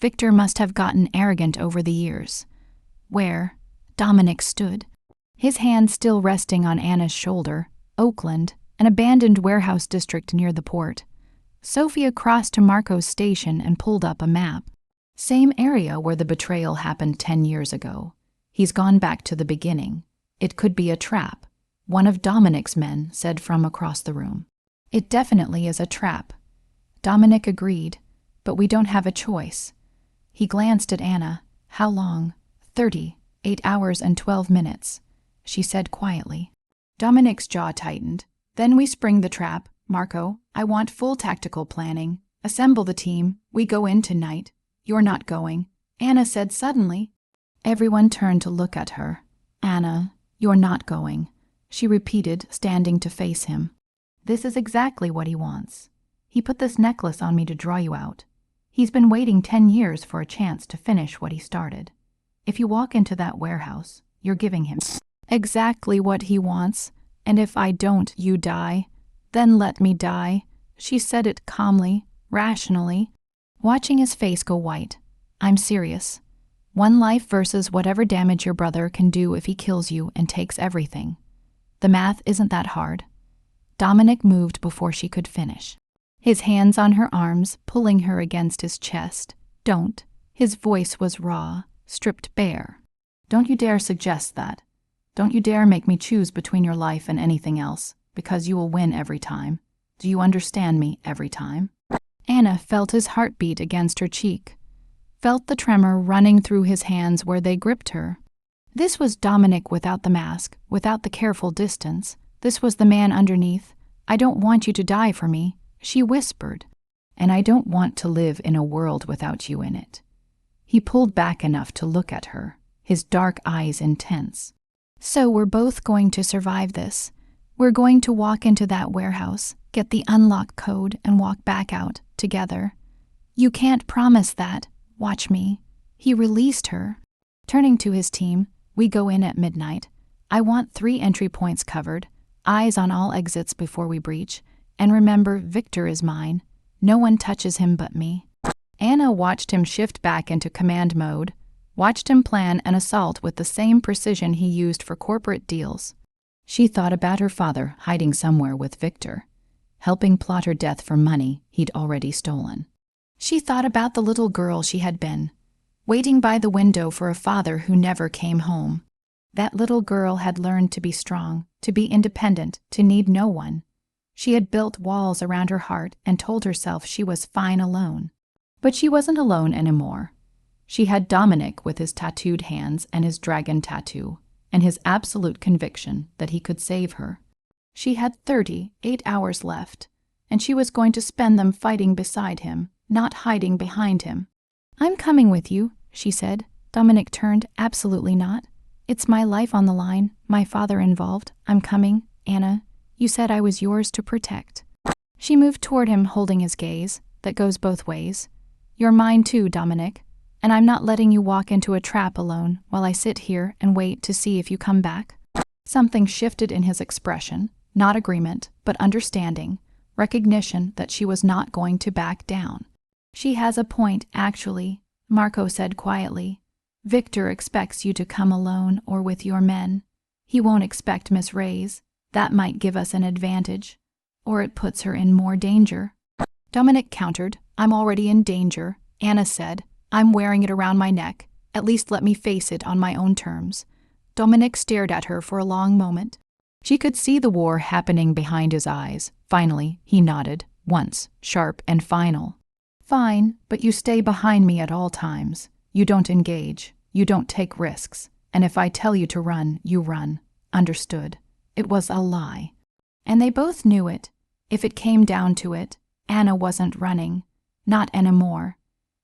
Victor must have gotten arrogant over the years. Where Dominic stood, his hand still resting on Anna's shoulder, Oakland, an abandoned warehouse district near the port. Sophia crossed to Marco's station and pulled up a map. Same area where the betrayal happened 10 years ago. He's gone back to the beginning. It could be a trap. One of Dominic's men said from across the room. It definitely is a trap. Dominic agreed, but we don't have a choice. He glanced at Anna. How long? 8 hours and 12 minutes, she said quietly. Dominic's jaw tightened. Then we spring the trap. Marco, I want full tactical planning. Assemble the team. We go in tonight. You're not going, Anna said suddenly. Everyone turned to look at her. Anna, you're not going, she repeated, standing to face him. This is exactly what he wants. He put this necklace on me to draw you out. He's been waiting 10 years for a chance to finish what he started. If you walk into that warehouse, you're giving him exactly what he wants, and if I don't, you die. Then let me die. She said it calmly, rationally, watching his face go white. I'm serious. One life versus whatever damage your brother can do if he kills you and takes everything. The math isn't that hard. Dominic moved before she could finish. His hands on her arms, pulling her against his chest. Don't. His voice was raw, stripped bare. Don't you dare suggest that. Don't you dare make me choose between your life and anything else, because you will win every time. Do you understand me every time? Anna felt his heartbeat against her cheek, felt the tremor running through his hands where they gripped her. This was Dominic without the mask, without the careful distance. This was the man underneath. I don't want you to die for me, she whispered, and I don't want to live in a world without you in it. He pulled back enough to look at her, his dark eyes intense. So we're both going to survive this. We're going to walk into that warehouse, get the unlock code, and walk back out, together. You can't promise that. Watch me. He released her. Turning to his team, we go in at midnight. I want 3 entry points covered, eyes on all exits before we breach, and remember, Victor is mine. No one touches him but me. Anna watched him shift back into command mode, watched him plan an assault with the same precision he used for corporate deals. She thought about her father hiding somewhere with Victor, helping plot her death for money he'd already stolen. She thought about the little girl she had been, waiting by the window for a father who never came home. That little girl had learned to be strong, to be independent, to need no one. She had built walls around her heart and told herself she was fine alone. But she wasn't alone anymore. She had Dominic with his tattooed hands and his dragon tattoo, and his absolute conviction that he could save her. She had 38 hours left, and she was going to spend them fighting beside him, not hiding behind him. I'm coming with you, she said. Dominic turned. Absolutely not. It's my life on the line, my father involved. I'm coming, Anna. You said I was yours to protect. She moved toward him, holding his gaze. That goes both ways. You're mine too, Dominic, and I'm not letting you walk into a trap alone while I sit here and wait to see if you come back. Something shifted in his expression, not agreement, but understanding, recognition that she was not going to back down. She has a point, actually, Marco said quietly. Victor expects you to come alone or with your men. He won't expect Miss Ray's. That might give us an advantage, or it puts her in more danger. Dominic countered. I'm already in danger, Anna said. I'm wearing it around my neck. At least let me face it on my own terms. Dominic stared at her for a long moment. She could see the war happening behind his eyes. Finally, he nodded, once, sharp and final. Fine, but you stay behind me at all times. You don't engage. You don't take risks. And if I tell you to run, you run. Understood? It was a lie. And they both knew it. If it came down to it, Anna wasn't running. Not anymore.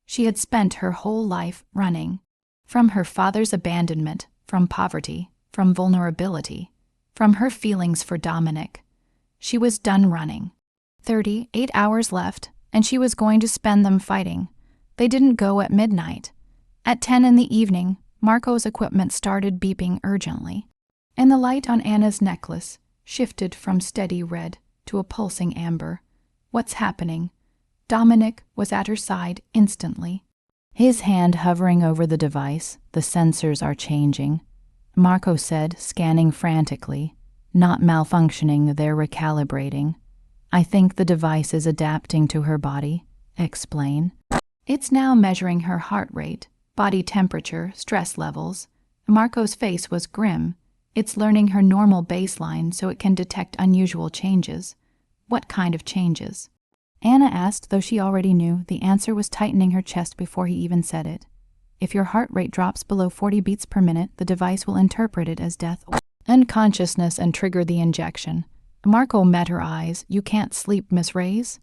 She had spent her whole life running. From her father's abandonment, from poverty, from vulnerability, from her feelings for Dominic. She was done running. 38 hours left, and she was going to spend them fighting. They didn't go at midnight. At 10 in the evening, Marco's equipment started beeping urgently, and the light on Anna's necklace shifted from steady red to a pulsing amber. What's happening? Dominic was at her side instantly. His hand hovering over the device. The sensors are changing. Marco said, scanning frantically. Not malfunctioning, they're recalibrating. I think the device is adapting to her body. Explain. It's now measuring her heart rate, body temperature, stress levels. Marco's face was grim. It's learning her normal baseline so it can detect unusual changes. What kind of changes? Anna asked, though she already knew. The answer was tightening her chest before he even said it. If your heart rate drops below 40 beats per minute, the device will interpret it as death or unconsciousness and trigger the injection. Marco met her eyes. You can't sleep, Miss Ray's?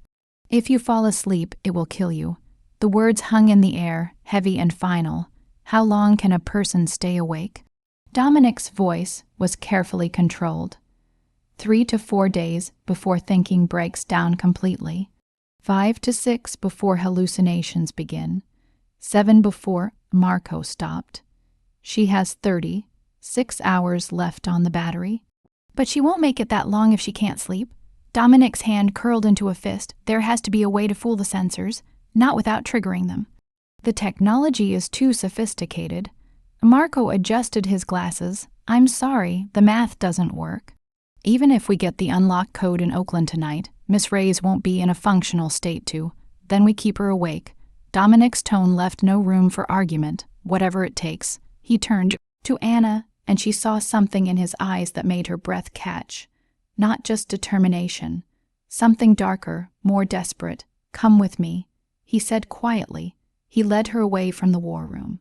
If you fall asleep, it will kill you. The words hung in the air, heavy and final. How long can a person stay awake? Dominic's voice was carefully controlled. 3 to 4 days before thinking breaks down completely. 5 to 6 before hallucinations begin. 7 before Marco stopped. She has 36 hours left on the battery. But she won't make it that long if she can't sleep. Dominic's hand curled into a fist. There has to be a way to fool the sensors, not without triggering them. The technology is too sophisticated. Marco adjusted his glasses. I'm sorry, the math doesn't work. Even if we get the unlock code in Oakland tonight, Miss Reyes won't be in a functional state to. Then we keep her awake. Dominic's tone left no room for argument, whatever it takes. He turned to Anna, and she saw something in his eyes that made her breath catch. Not just determination. Something darker, more desperate. Come with me, he said quietly. He led her away from the war room.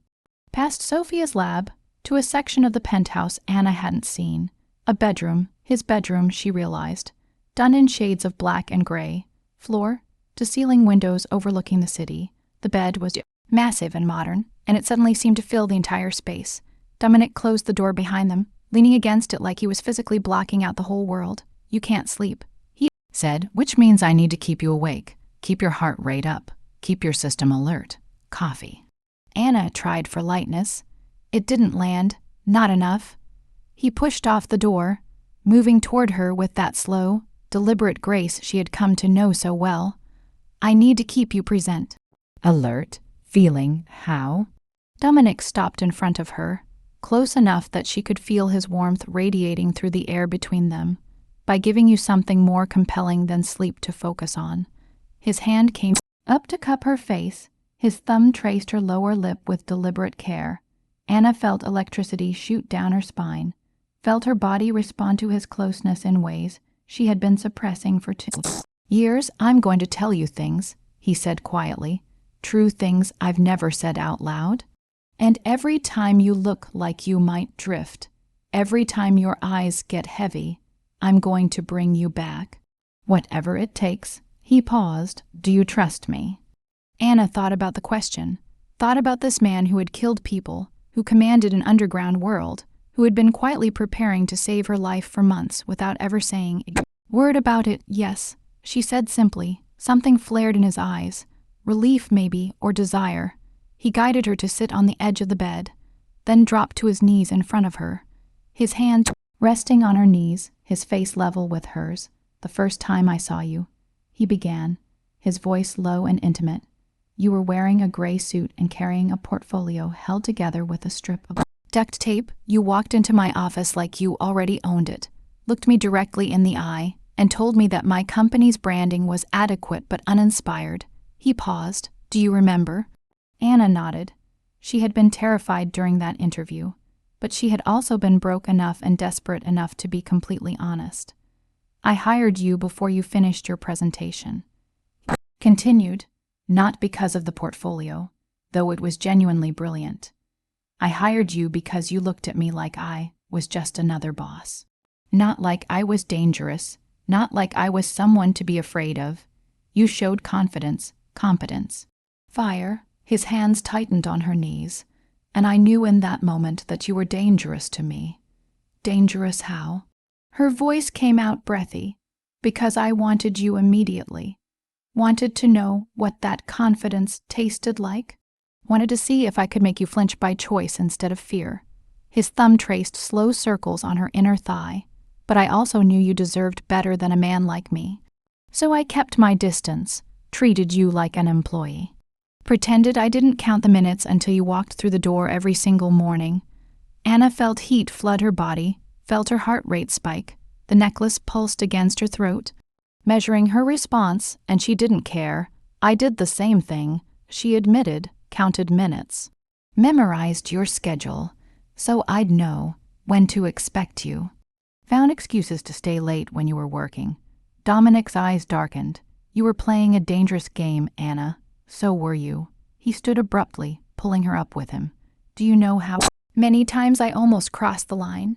Past Sophia's lab, to a section of the penthouse Anna hadn't seen. A bedroom, his bedroom, she realized. Done in shades of black and gray. Floor to ceiling windows overlooking the city. The bed was massive and modern, and it suddenly seemed to fill the entire space. Dominic closed the door behind them, leaning against it like he was physically blocking out the whole world. You can't sleep, he said, which means I need to keep you awake. Keep your heart rate up. Keep your system alert. Coffee. Anna tried for lightness. It didn't land. Not enough. He pushed off the door, moving toward her with that slow, deliberate grace she had come to know so well. I need to keep you present. Alert. Feeling. How? Dominic stopped in front of her, close enough that she could feel his warmth radiating through the air between them, by giving you something more compelling than sleep to focus on. His hand came up to cup her face. His thumb traced her lower lip with deliberate care. Anna felt electricity shoot down her spine, felt her body respond to his closeness in ways she had been suppressing for 2 years. I'm going to tell you things, he said quietly, true things I've never said out loud. And every time you look like you might drift, every time your eyes get heavy, I'm going to bring you back. Whatever it takes. He paused. Do you trust me? Anna thought about the question, thought about this man who had killed people, who commanded an underground world, who had been quietly preparing to save her life for months without ever saying a word about it. Yes, she said simply. Something flared in his eyes, relief maybe, or desire. He guided her to sit on the edge of the bed, then dropped to his knees in front of her, his hand resting on her knees, his face level with hers. The first time I saw you, he began, his voice low and intimate. You were wearing a gray suit and carrying a portfolio held together with a strip of duct tape. You walked into my office like you already owned it, looked me directly in the eye, and told me that my company's branding was adequate but uninspired. He paused. Do you remember? Anna nodded. She had been terrified during that interview, but she had also been broke enough and desperate enough to be completely honest. I hired you before you finished your presentation. Continued. Not because of the portfolio, though it was genuinely brilliant. I hired you because you looked at me like I was just another boss. Not like I was dangerous, not like I was someone to be afraid of. You showed confidence, competence. Fire. His hands tightened on her knees, and I knew in that moment that you were dangerous to me. Dangerous how? Her voice came out breathy. Because I wanted you immediately. Wanted to know what that confidence tasted like. Wanted to see if I could make you flinch by choice instead of fear. His thumb traced slow circles on her inner thigh. But I also knew you deserved better than a man like me. So I kept my distance, treated you like an employee. Pretended I didn't count the minutes until you walked through the door every single morning. Anna felt heat flood her body, felt her heart rate spike. The necklace pulsed against her throat, measuring her response, and she didn't care. I did the same thing, she admitted, counted minutes. Memorized your schedule, so I'd know when to expect you. Found excuses to stay late when you were working. Dominic's eyes darkened. You were playing a dangerous game, Anna. So were you. He stood abruptly, pulling her up with him. Do you know how many times I almost crossed the line?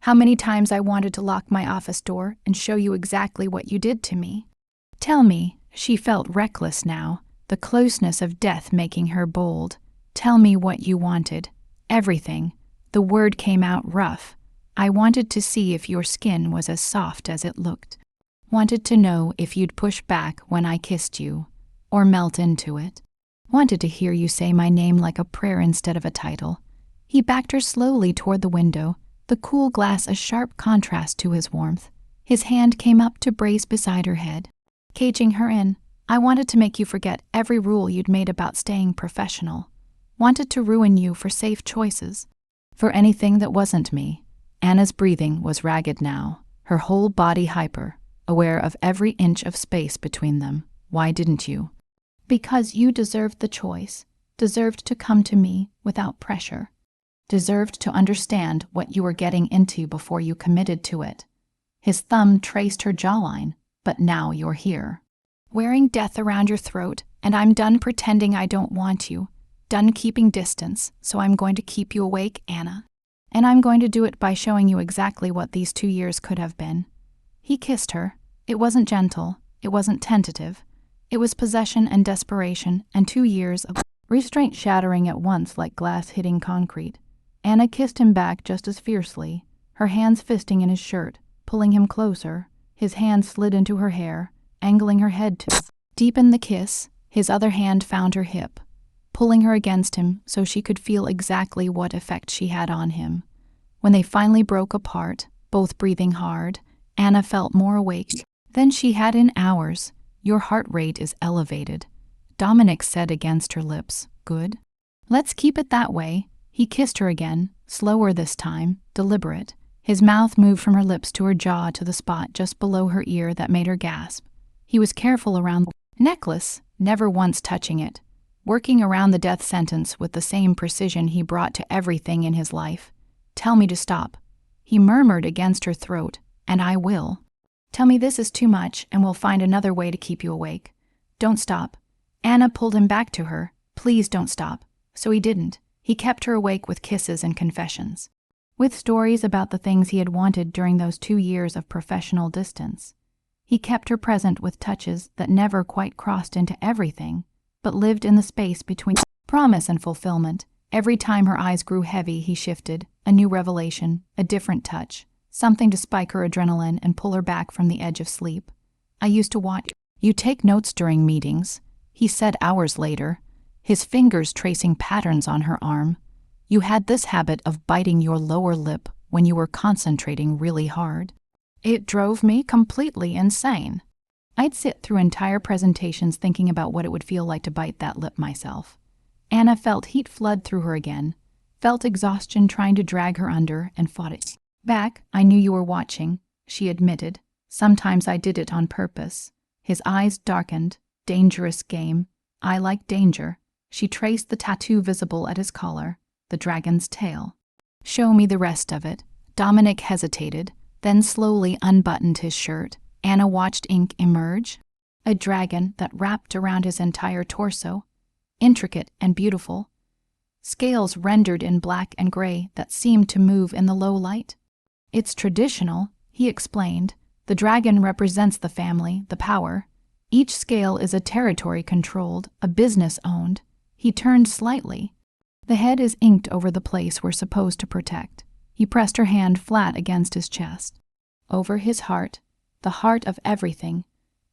How many times I wanted to lock my office door and show you exactly what you did to me? Tell me. She felt reckless now, the closeness of death making her bold. Tell me what you wanted. Everything. The word came out rough. I wanted to see if your skin was as soft as it looked. Wanted to know if you'd push back when I kissed you, or melt into it. Wanted to hear you say my name like a prayer instead of a title. He backed her slowly toward the window, the cool glass a sharp contrast to his warmth. His hand came up to brace beside her head, caging her in. I wanted to make you forget every rule you'd made about staying professional. Wanted to ruin you for safe choices. For anything that wasn't me. Anna's breathing was ragged now, her whole body hyper, aware of every inch of space between them. Why didn't you? Because you deserved the choice, deserved to come to me without pressure, deserved to understand what you were getting into before you committed to it. His thumb traced her jawline, but now you're here. Wearing death around your throat, and I'm done pretending I don't want you, done keeping distance, so I'm going to keep you awake, Anna. And I'm going to do it by showing you exactly what these 2 years could have been. He kissed her. It wasn't gentle, it wasn't tentative. It was possession and desperation, and 2 years of restraint shattering at once like glass hitting concrete. Anna kissed him back just as fiercely, her hands fisting in his shirt, pulling him closer. His hand slid into her hair, angling her head to deepen the kiss. His other hand found her hip, pulling her against him so she could feel exactly what effect she had on him. When they finally broke apart, both breathing hard, Anna felt more awake than she had in hours. Your heart rate is elevated, Dominic said against her lips. Good. Let's keep it that way. He kissed her again, slower this time, deliberate. His mouth moved from her lips to her jaw to the spot just below her ear that made her gasp. He was careful around the necklace, never once touching it, working around the death sentence with the same precision he brought to everything in his life. Tell me to stop. He murmured against her throat, and I will. Tell me this is too much, and we'll find another way to keep you awake. Don't stop. Anna pulled him back to her. Please don't stop. So he didn't. He kept her awake with kisses and confessions, with stories about the things he had wanted during those 2 years of professional distance. He kept her present with touches that never quite crossed into everything, but lived in the space between promise and fulfillment. Every time her eyes grew heavy, he shifted, a new revelation, a different touch, something to spike her adrenaline and pull her back from the edge of sleep. I used to watch you take notes during meetings, he said hours later, his fingers tracing patterns on her arm. You had this habit of biting your lower lip when you were concentrating really hard. It drove me completely insane. I'd sit through entire presentations thinking about what it would feel like to bite that lip myself. Anna felt heat flood through her again, felt exhaustion trying to drag her under, and fought it back. I knew you were watching, she admitted. Sometimes I did it on purpose. His eyes darkened. Dangerous game. I like danger. She traced the tattoo visible at his collar, the dragon's tail. Show me the rest of it. Dominic hesitated, then slowly unbuttoned his shirt. Anna watched ink emerge, a dragon that wrapped around his entire torso, intricate and beautiful, scales rendered in black and gray that seemed to move in the low light. It's traditional, he explained. The dragon represents the family, the power. Each scale is a territory controlled, a business owned. He turned slightly. The head is inked over the place we're supposed to protect. He pressed her hand flat against his chest. Over his heart, the heart of everything.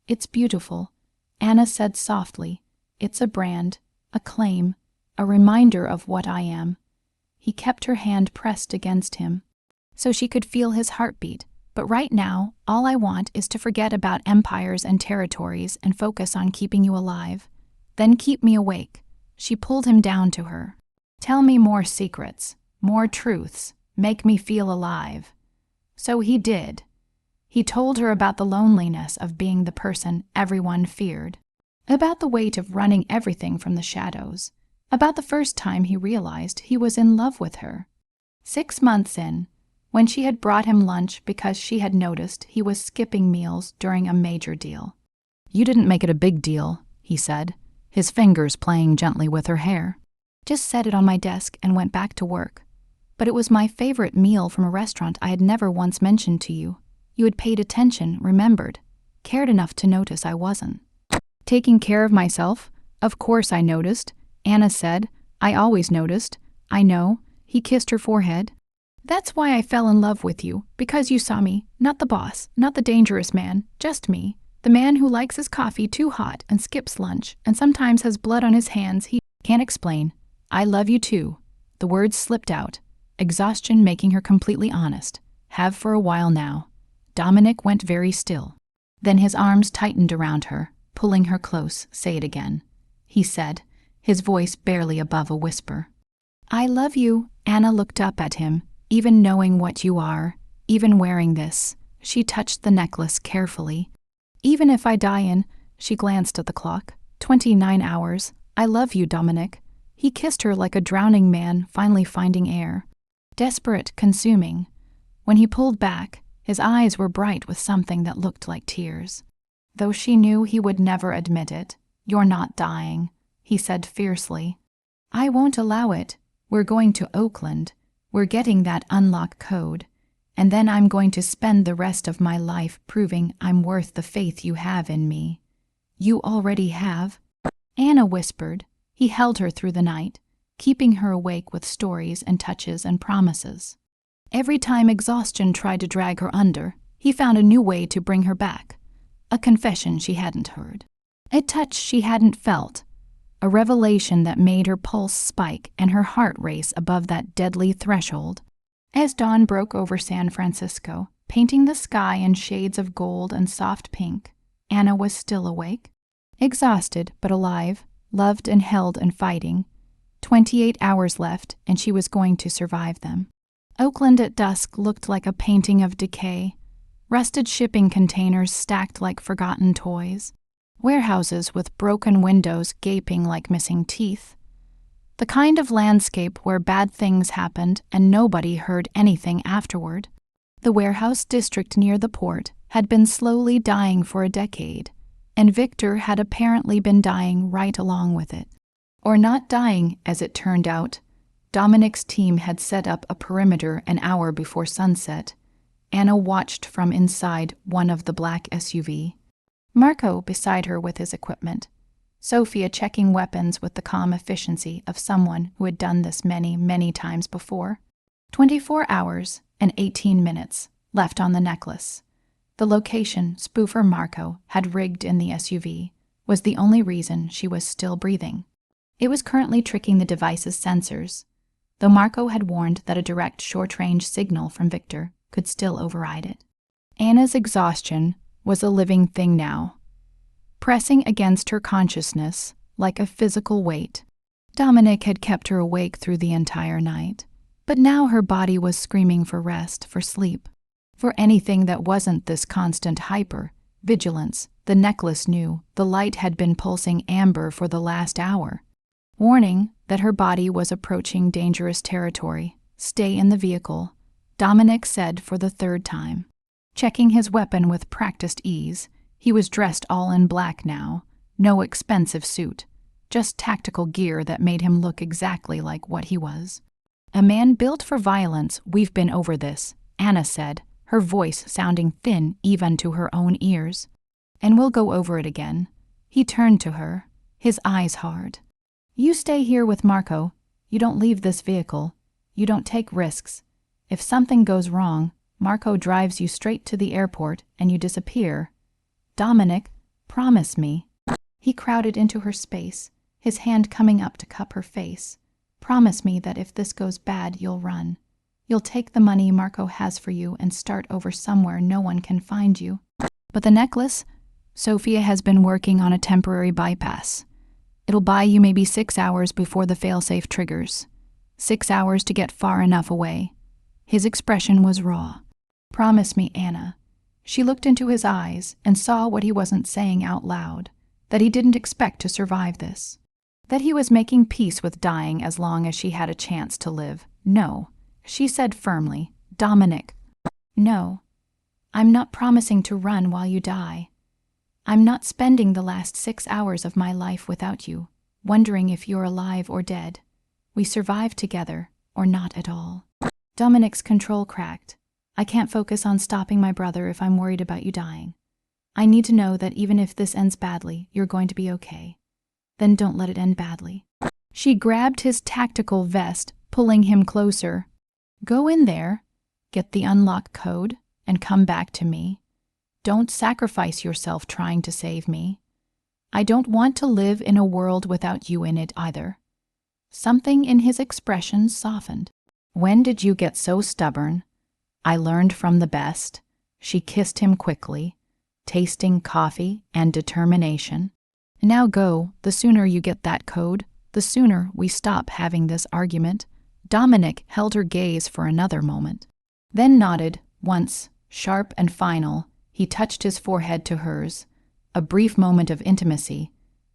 It's beautiful, Anna said softly. It's a brand, a claim, a reminder of what I am. He kept her hand pressed against him, so she could feel his heartbeat. But right now, all I want is to forget about empires and territories and focus on keeping you alive. Then keep me awake. She pulled him down to her. Tell me more secrets, more truths, make me feel alive. So he did. He told her about the loneliness of being the person everyone feared, about the weight of running everything from the shadows, about the first time he realized he was in love with her. 6 months in, when she had brought him lunch because she had noticed he was skipping meals during a major deal. You didn't make it a big deal, he said, his fingers playing gently with her hair. Just set it on my desk and went back to work. But it was my favorite meal from a restaurant I had never once mentioned to you. You had paid attention, remembered, cared enough to notice I wasn't. Taking care of myself? Of course I noticed, Anna said. I always noticed. I know. He kissed her forehead. That's why I fell in love with you, because you saw me, not the boss, not the dangerous man, just me. The man who likes his coffee too hot and skips lunch and sometimes has blood on his hands he can't explain. I love you too. The words slipped out, exhaustion making her completely honest. Have for a while now. Dominic went very still. Then his arms tightened around her, pulling her close. Say it again, he said, his voice barely above a whisper. I love you. Anna looked up at him. Even knowing what you are, even wearing this, she touched the necklace carefully. Even if I die in, she glanced at the clock, 29 hours. I love you, Dominic. He kissed her like a drowning man finally finding air. Desperate, consuming. When he pulled back, his eyes were bright with something that looked like tears. Though she knew he would never admit it. You're not dying, he said fiercely. I won't allow it. We're going to Oakland. We're getting that unlock code, and then I'm going to spend the rest of my life proving I'm worth the faith you have in me. You already have, Anna whispered. He held her through the night, keeping her awake with stories and touches and promises. Every time exhaustion tried to drag her under, he found a new way to bring her back. A confession she hadn't heard. A touch she hadn't felt. A revelation that made her pulse spike and her heart race above that deadly threshold. As dawn broke over San Francisco, painting the sky in shades of gold and soft pink, Anna was still awake. Exhausted but alive, loved and held and fighting. 28 hours left and she was going to survive them. Oakland at dusk looked like a painting of decay. Rusted shipping containers stacked like forgotten toys. Warehouses with broken windows gaping like missing teeth. The kind of landscape where bad things happened and nobody heard anything afterward. The warehouse district near the port had been slowly dying for a decade, and Victor had apparently been dying right along with it. Or not dying, as it turned out. Dominic's team had set up a perimeter an hour before sunset. Anna watched from inside one of the black SUV. Marco beside her with his equipment. Sophia checking weapons with the calm efficiency of someone who had done this many, many times before. 24 hours and 18 minutes left on the necklace. The location spoofer Marco had rigged in the SUV was the only reason she was still breathing. It was currently tricking the device's sensors, though Marco had warned that a direct short-range signal from Victor could still override it. Anna's exhaustion was a living thing now, pressing against her consciousness like a physical weight. Dominic had kept her awake through the entire night, but now her body was screaming for rest, for sleep, for anything that wasn't this constant vigilance. The necklace knew the light had been pulsing amber for the last hour, warning that her body was approaching dangerous territory. Stay in the vehicle, Dominic said for the third time. Checking his weapon with practiced ease, he was dressed all in black now, no expensive suit, just tactical gear that made him look exactly like what he was. A man built for violence. We've been over this, Anna said, her voice sounding thin even to her own ears. And we'll go over it again. He turned to her, his eyes hard. You stay here with Marco. You don't leave this vehicle. You don't take risks. If something goes wrong, Marco drives you straight to the airport and you disappear. Dominic, promise me. He crowded into her space, his hand coming up to cup her face. Promise me that if this goes bad, you'll run. You'll take the money Marco has for you and start over somewhere no one can find you. But the necklace? Sophia has been working on a temporary bypass. It'll buy you maybe 6 hours before the failsafe triggers. 6 hours to get far enough away. His expression was raw. Promise me, Anna. She looked into his eyes and saw what he wasn't saying out loud, that he didn't expect to survive this, that he was making peace with dying as long as she had a chance to live. No, she said firmly. Dominic, no. I'm not promising to run while you die. I'm not spending the last 6 hours of my life without you, wondering if you're alive or dead. We survive together, or not at all. Dominic's control cracked. I can't focus on stopping my brother if I'm worried about you dying. I need to know that even if this ends badly, you're going to be okay. Then don't let it end badly. She grabbed his tactical vest, pulling him closer. Go in there, get the unlock code, and come back to me. Don't sacrifice yourself trying to save me. I don't want to live in a world without you in it either." Something in his expression softened. "When did you get so stubborn? I learned from the best." She kissed him quickly, tasting coffee and determination. "Now go. The sooner you get that code, the sooner we stop having this argument." Dominic held her gaze for another moment, then nodded once, sharp and final. He touched his forehead to hers, a brief moment of intimacy,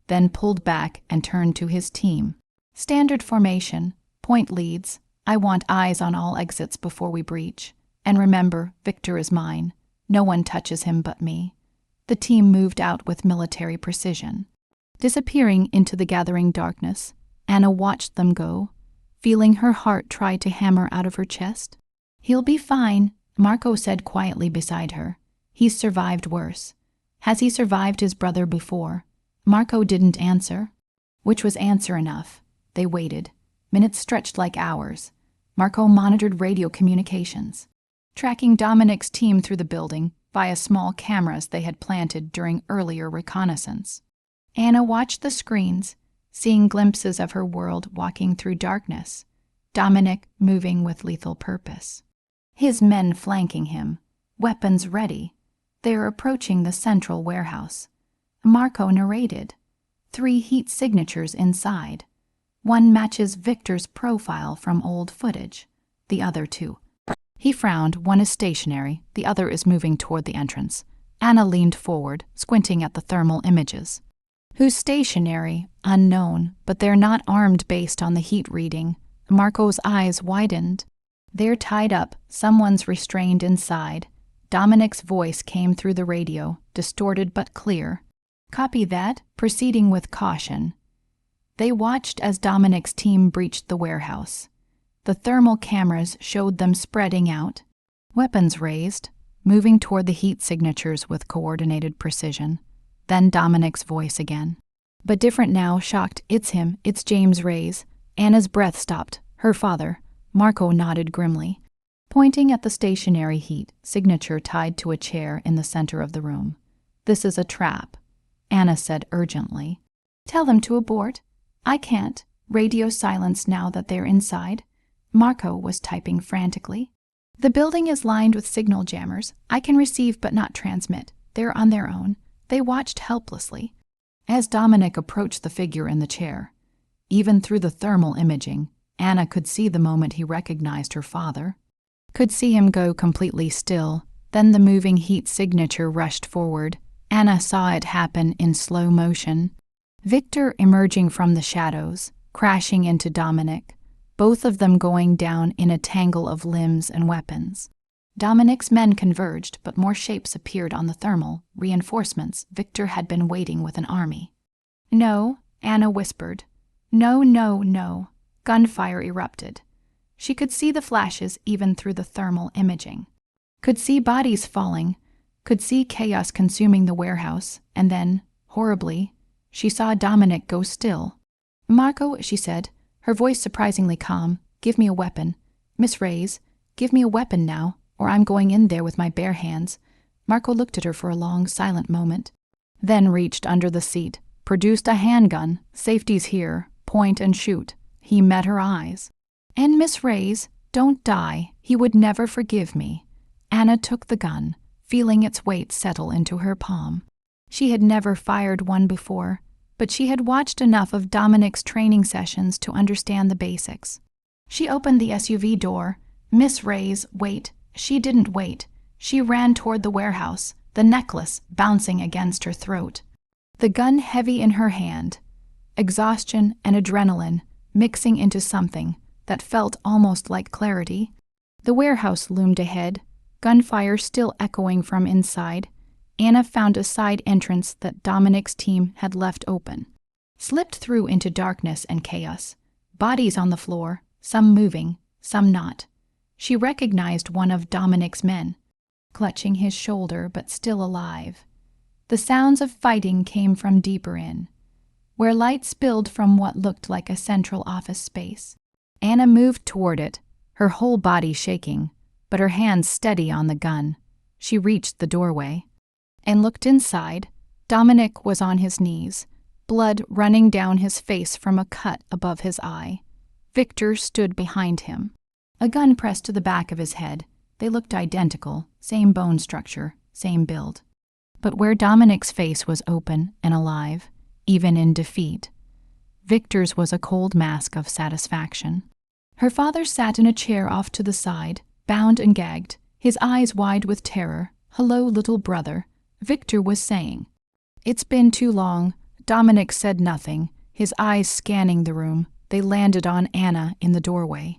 then pulled back and turned to his team. "Standard formation, point leads. I want eyes on all exits before we breach. And remember, Victor is mine. No one touches him but me." The team moved out with military precision. Disappearing into the gathering darkness, Anna watched them go, feeling her heart try to hammer out of her chest. "He'll be fine," Marco said quietly beside her. "He's survived worse." Has he survived his brother before? Marco didn't answer, which was answer enough. They waited. Minutes stretched like hours. Marco monitored radio communications, tracking Dominic's team through the building via small cameras they had planted during earlier reconnaissance. Anna watched the screens, seeing glimpses of her world walking through darkness, Dominic moving with lethal purpose. His men flanking him, weapons ready. They're approaching the central warehouse. Marco narrated. 3 heat signatures inside. One matches Victor's profile from old footage. The other 2. He frowned. One is stationary, the other is moving toward the entrance. Anna leaned forward, squinting at the thermal images. Who's stationary? Unknown, but they're not armed based on the heat reading. Marco's eyes widened. They're tied up, someone's restrained inside. Dominic's voice came through the radio, distorted but clear. "Copy that," proceeding with caution. They watched as Dominic's team breached the warehouse. The thermal cameras showed them spreading out, weapons raised, moving toward the heat signatures with coordinated precision. Then Dominic's voice again. But different now, shocked. "It's him, it's James Reyes." Anna's breath stopped. Her father. Marco nodded grimly, pointing at the stationary heat signature tied to a chair in the center of the room. "This is a trap," Anna said urgently. "Tell them to abort." "I can't. Radio silence now that they're inside." Marco was typing frantically. "The building is lined with signal jammers. I can receive but not transmit. They're on their own." They watched helplessly as Dominic approached the figure in the chair. Even through the thermal imaging, Anna could see the moment he recognized her father. Could see him go completely still. Then the moving heat signature rushed forward. Anna saw it happen in slow motion. Victor emerging from the shadows, crashing into Dominic, both of them going down in a tangle of limbs and weapons. Dominic's men converged, but more shapes appeared on the thermal. Reinforcements. Victor had been waiting with an army. "No," Anna whispered. "No, no, no." Gunfire erupted. She could see the flashes even through the thermal imaging. Could see bodies falling. Could see chaos consuming the warehouse. And then, horribly, she saw Dominic go still. "Marco," she said, her voice surprisingly calm, "give me a weapon. Miss Reyes, give me a weapon now, or I'm going in there with my bare hands." Marco looked at her for a long, silent moment, then reached under the seat, produced a handgun. "Safety's here. Point and shoot." He met her eyes. "And Miss Reyes, don't die. He would never forgive me." Anna took the gun, feeling its weight settle into her palm. She had never fired one before, but she had watched enough of Dominic's training sessions to understand the basics. She opened the SUV door. "Miss Reyes, wait." She didn't wait. She ran toward the warehouse, the necklace bouncing against her throat, the gun heavy in her hand. Exhaustion and adrenaline mixing into something that felt almost like clarity. The warehouse loomed ahead, gunfire still echoing from inside. Anna found a side entrance that Dominic's team had left open, slipped through into darkness and chaos. Bodies on the floor, some moving, some not. She recognized one of Dominic's men, clutching his shoulder but still alive. The sounds of fighting came from deeper in, where light spilled from what looked like a central office space. Anna moved toward it, her whole body shaking, but her hands steady on the gun. She reached the doorway and looked inside. Dominic was on his knees, blood running down his face from a cut above his eye. Victor stood behind him, a gun pressed to the back of his head. They looked identical, same bone structure, same build. But where Dominic's face was open and alive, even in defeat, Victor's was a cold mask of satisfaction. Her father sat in a chair off to the side, bound and gagged, his eyes wide with terror. "Hello, little brother," Victor was saying. "It's been too long." Dominic said nothing, his eyes scanning the room. They landed on Anna in the doorway,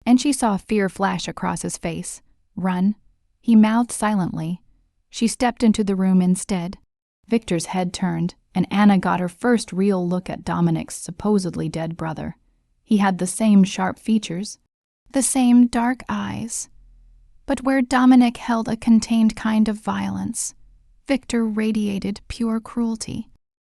and she saw fear flash across his face. "Run," he mouthed silently. She stepped into the room instead. Victor's head turned, and Anna got her first real look at Dominic's supposedly dead brother. He had the same sharp features, the same dark eyes. But where Dominic held a contained kind of violence, Victor radiated pure cruelty.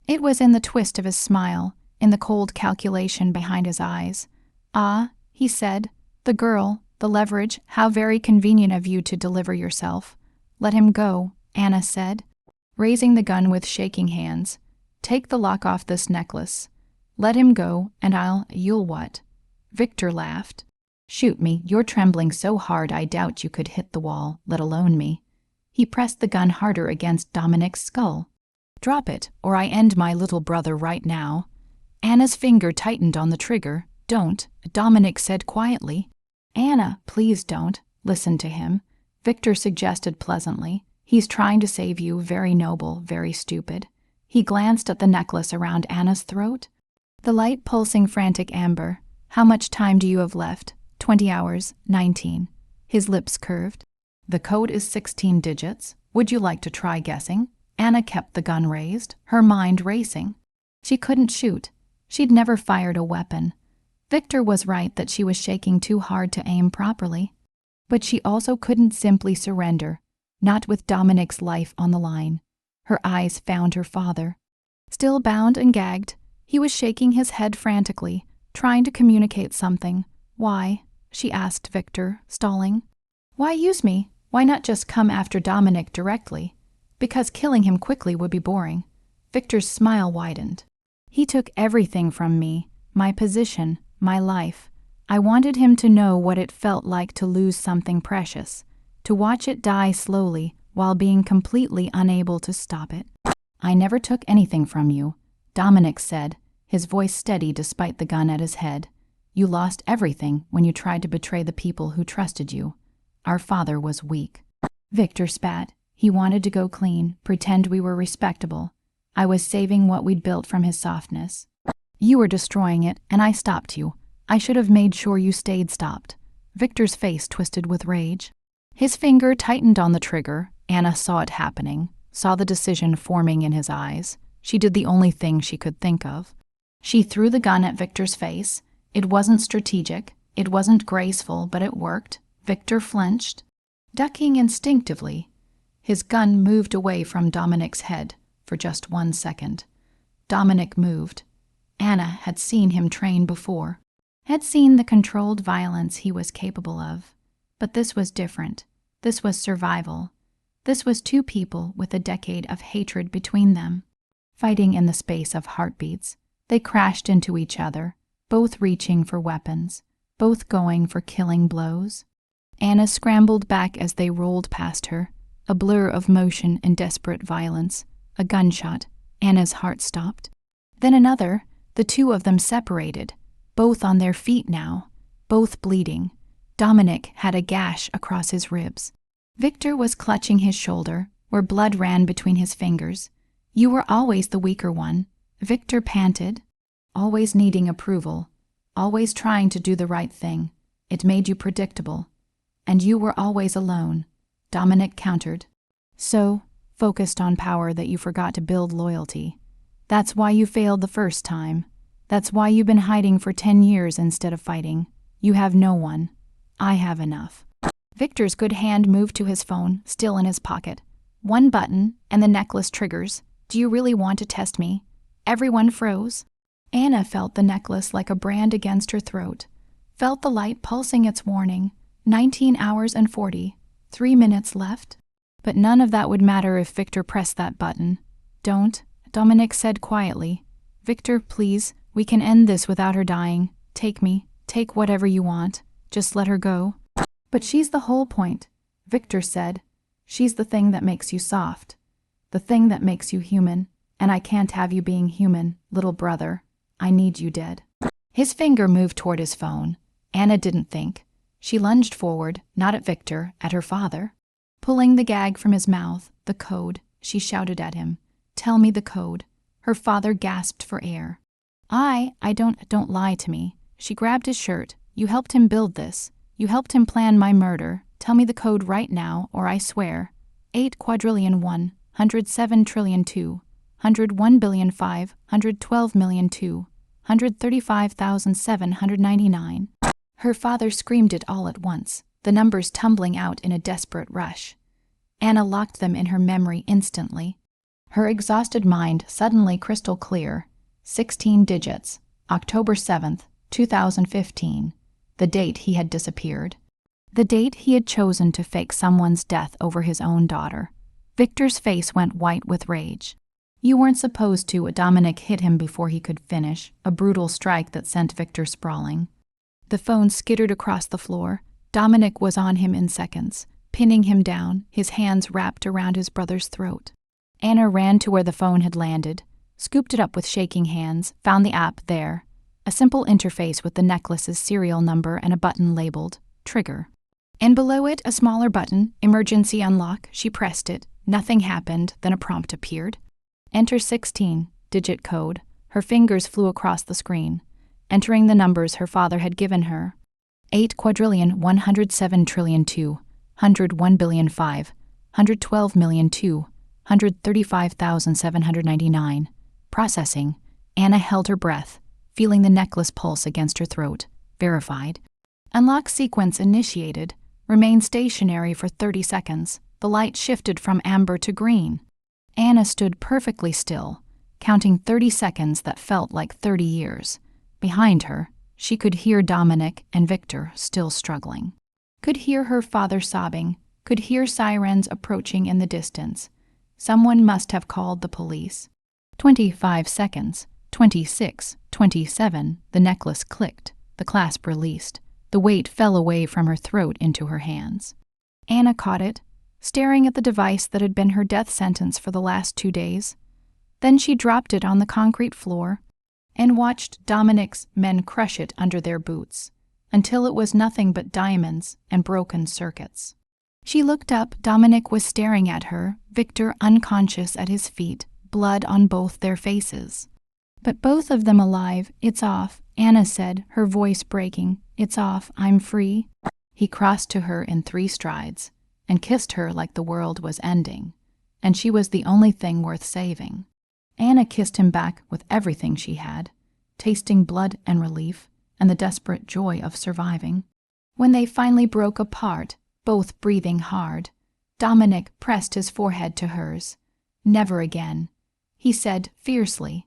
It was in the twist of his smile, in the cold calculation behind his eyes. "Ah," he said, "the girl, the leverage, how very convenient of you to deliver yourself." "Let him go," Anna said, raising the gun with shaking hands. "Take the lock off this necklace. Let him go, and you'll what?" Victor laughed. "Shoot me, you're trembling so hard I doubt you could hit the wall, let alone me." He pressed the gun harder against Dominic's skull. "Drop it, or I end my little brother right now." Anna's finger tightened on the trigger. "Don't," Dominic said quietly. "Anna, please don't." "Listen to him," Victor suggested pleasantly. "He's trying to save you, very noble, very stupid." He glanced at the necklace around Anna's throat. The light pulsing frantic amber. "How much time do you have left?" 20 hours, 19. His lips curved. "The code is 16 digits. Would you like to try guessing?" Anna kept the gun raised, her mind racing. She couldn't shoot. She'd never fired a weapon. Victor was right that she was shaking too hard to aim properly. But she also couldn't simply surrender, not with Dominic's life on the line. Her eyes found her father. Still bound and gagged, he was shaking his head frantically, trying to communicate something. "Why?" she asked Victor, stalling. "Why use me? Why not just come after Dominic directly?" "Because killing him quickly would be boring." Victor's smile widened. "He took everything from me, my position, my life. I wanted him to know what it felt like to lose something precious, to watch it die slowly while being completely unable to stop it." "I never took anything from you," Dominic said, his voice steady despite the gun at his head. "You lost everything when you tried to betray the people who trusted you. Our father was weak." Victor spat. He wanted to go clean, pretend we were respectable. I was saving what we'd built from his softness. "You were destroying it, and I stopped you. I should have made sure you stayed stopped." Victor's face twisted with rage. His finger tightened on the trigger. Anna saw it happening, saw the decision forming in his eyes. She did the only thing she could think of. She threw the gun at Victor's face. It wasn't strategic, it wasn't graceful, but it worked. Victor flinched, ducking instinctively. His gun moved away from Dominic's head for just 1 second. Dominic moved. Anna had seen him train before, had seen the controlled violence he was capable of. But this was different. This was survival. This was two people with a decade of hatred between them, fighting in the space of heartbeats. They crashed into each other, both reaching for weapons, both going for killing blows. Anna scrambled back as they rolled past her, a blur of motion and desperate violence. A gunshot. Anna's heart stopped. Then another. The two of them separated, both on their feet now, both bleeding. Dominic had a gash across his ribs. Victor was clutching his shoulder, where blood ran between his fingers. "You were always the weaker one," Victor panted. "Always needing approval, always trying to do the right thing. It made you predictable. And you were always alone," Dominic countered. "So focused on power that you forgot to build loyalty. That's why you failed the first time. That's why you've been hiding for 10 years instead of fighting. You have no one. I have enough." Victor's good hand moved to his phone, still in his pocket. One button, and the necklace triggers. "Do you really want to test me?" Everyone froze. Anna felt the necklace like a brand against her throat, felt the light pulsing its warning. 19 hours and 43 minutes left. But none of that would matter if Victor pressed that button. Don't, Dominic said quietly. Victor, please, we can end this without her dying. Take me, take whatever you want. Just let her go. But she's the whole point, Victor said. She's the thing that makes you soft. The thing that makes you human. And I can't have you being human, little brother. I need you dead. His finger moved toward his phone. Anna didn't think. She lunged forward, not at Victor, at her father. Pulling the gag from his mouth, the code, she shouted at him. Tell me the code. Her father gasped for air. Don't lie to me. She grabbed his shirt. You helped him build this. You helped him plan my murder. Tell me the code right now, or I swear. 8 quadrillion 1, 107 trillion 2, 101 billion 5, 112 million 2, 135,799. Her father screamed it all at once, the numbers tumbling out in a desperate rush. Anna locked them in her memory instantly. Her exhausted mind suddenly crystal clear. 16 digits. October 7th, 2015. The date he had disappeared. The date he had chosen to fake someone's death over his own daughter. Victor's face went white with rage. You weren't supposed to. Dominic hit him before he could finish, a brutal strike that sent Victor sprawling. The phone skittered across the floor. Dominic was on him in seconds, pinning him down, his hands wrapped around his brother's throat. Anna ran to where the phone had landed, scooped it up with shaking hands, found the app there. A simple interface with the necklace's serial number and a button labeled Trigger. And below it, a smaller button, Emergency Unlock. She pressed it. Nothing happened, then a prompt appeared. Enter 16-digit code. Her fingers flew across the screen, entering the numbers her father had given her. 8 quadrillion 107 trillion 2, 101 billion 5, 112 million 2, 135,799. Processing. Anna held her breath, feeling the necklace pulse against her throat. Verified. Unlock sequence initiated. Remain stationary for 30 seconds. The light shifted from amber to green. Anna stood perfectly still, counting 30 seconds that felt like 30 years. Behind her, she could hear Dominic and Victor still struggling. Could hear her father sobbing, could hear sirens approaching in the distance. Someone must have called the police. 25 seconds, 26, 27, the necklace clicked, the clasp released. The weight fell away from her throat into her hands. Anna caught it, staring at the device that had been her death sentence for the last 2 days. Then she dropped it on the concrete floor and watched Dominic's men crush it under their boots, until it was nothing but diamonds and broken circuits. She looked up. Dominic was staring at her, Victor unconscious at his feet, blood on both their faces. But both of them alive. It's off, Anna said, her voice breaking. It's off, I'm free. He crossed to her in 3 strides and kissed her like the world was ending, and she was the only thing worth saving. Anna kissed him back with everything she had, tasting blood and relief and the desperate joy of surviving. When they finally broke apart, both breathing hard, Dominic pressed his forehead to hers. Never again, he said fiercely.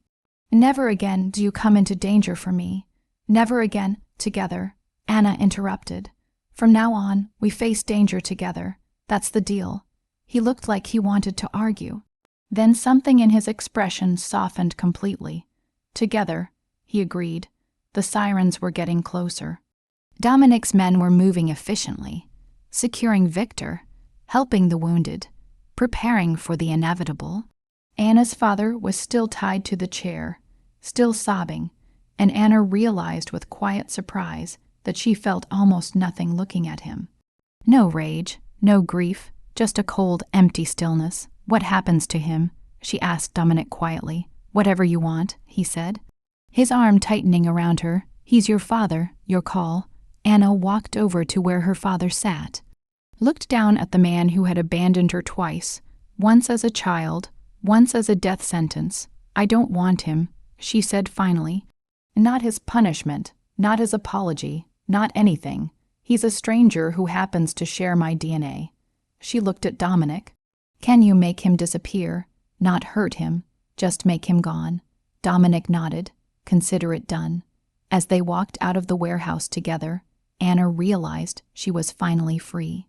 Never again do you come into danger for me. Never again, together. Anna interrupted. From now on, we face danger together. That's the deal. He looked like he wanted to argue. Then something in his expression softened completely. Together, he agreed. The sirens were getting closer. Dominic's men were moving efficiently, securing Victor, helping the wounded, preparing for the inevitable. Anna's father was still tied to the chair, still sobbing, and Anna realized with quiet surprise that she felt almost nothing looking at him. No rage, no grief, just a cold, empty stillness. What happens to him? She asked Dominic quietly. Whatever you want, he said. His arm tightening around her. He's your father, your call. Anna walked over to where her father sat, looked down at the man who had abandoned her twice, once as a child, once as a death sentence. I don't want him, she said finally. Not his punishment, not his apology, not anything. He's a stranger who happens to share my DNA. She looked at Dominic. Can you make him disappear? Not hurt him, just make him gone. Dominic nodded. Consider it done. As they walked out of the warehouse together, Anna realized she was finally free.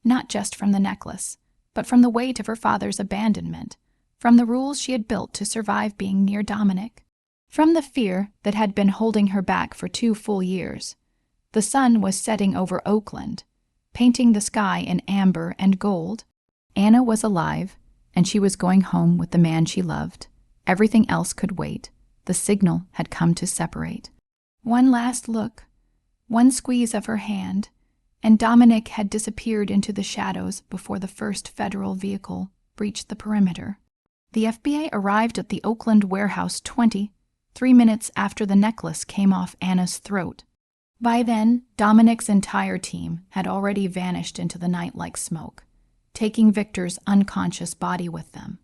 Not just from the necklace, but from the weight of her father's abandonment, from the rules she had built to survive being near Dominic, from the fear that had been holding her back for 2 full years. The sun was setting over Oakland, painting the sky in amber and gold. Anna was alive, and she was going home with the man she loved. Everything else could wait. The signal had come to separate. One last look, one squeeze of her hand, and Dominic had disappeared into the shadows before the first federal vehicle breached the perimeter. The FBI arrived at the Oakland warehouse 23 minutes after the necklace came off Anna's throat. By then, Dominic's entire team had already vanished into the night like smoke, taking Victor's unconscious body with them,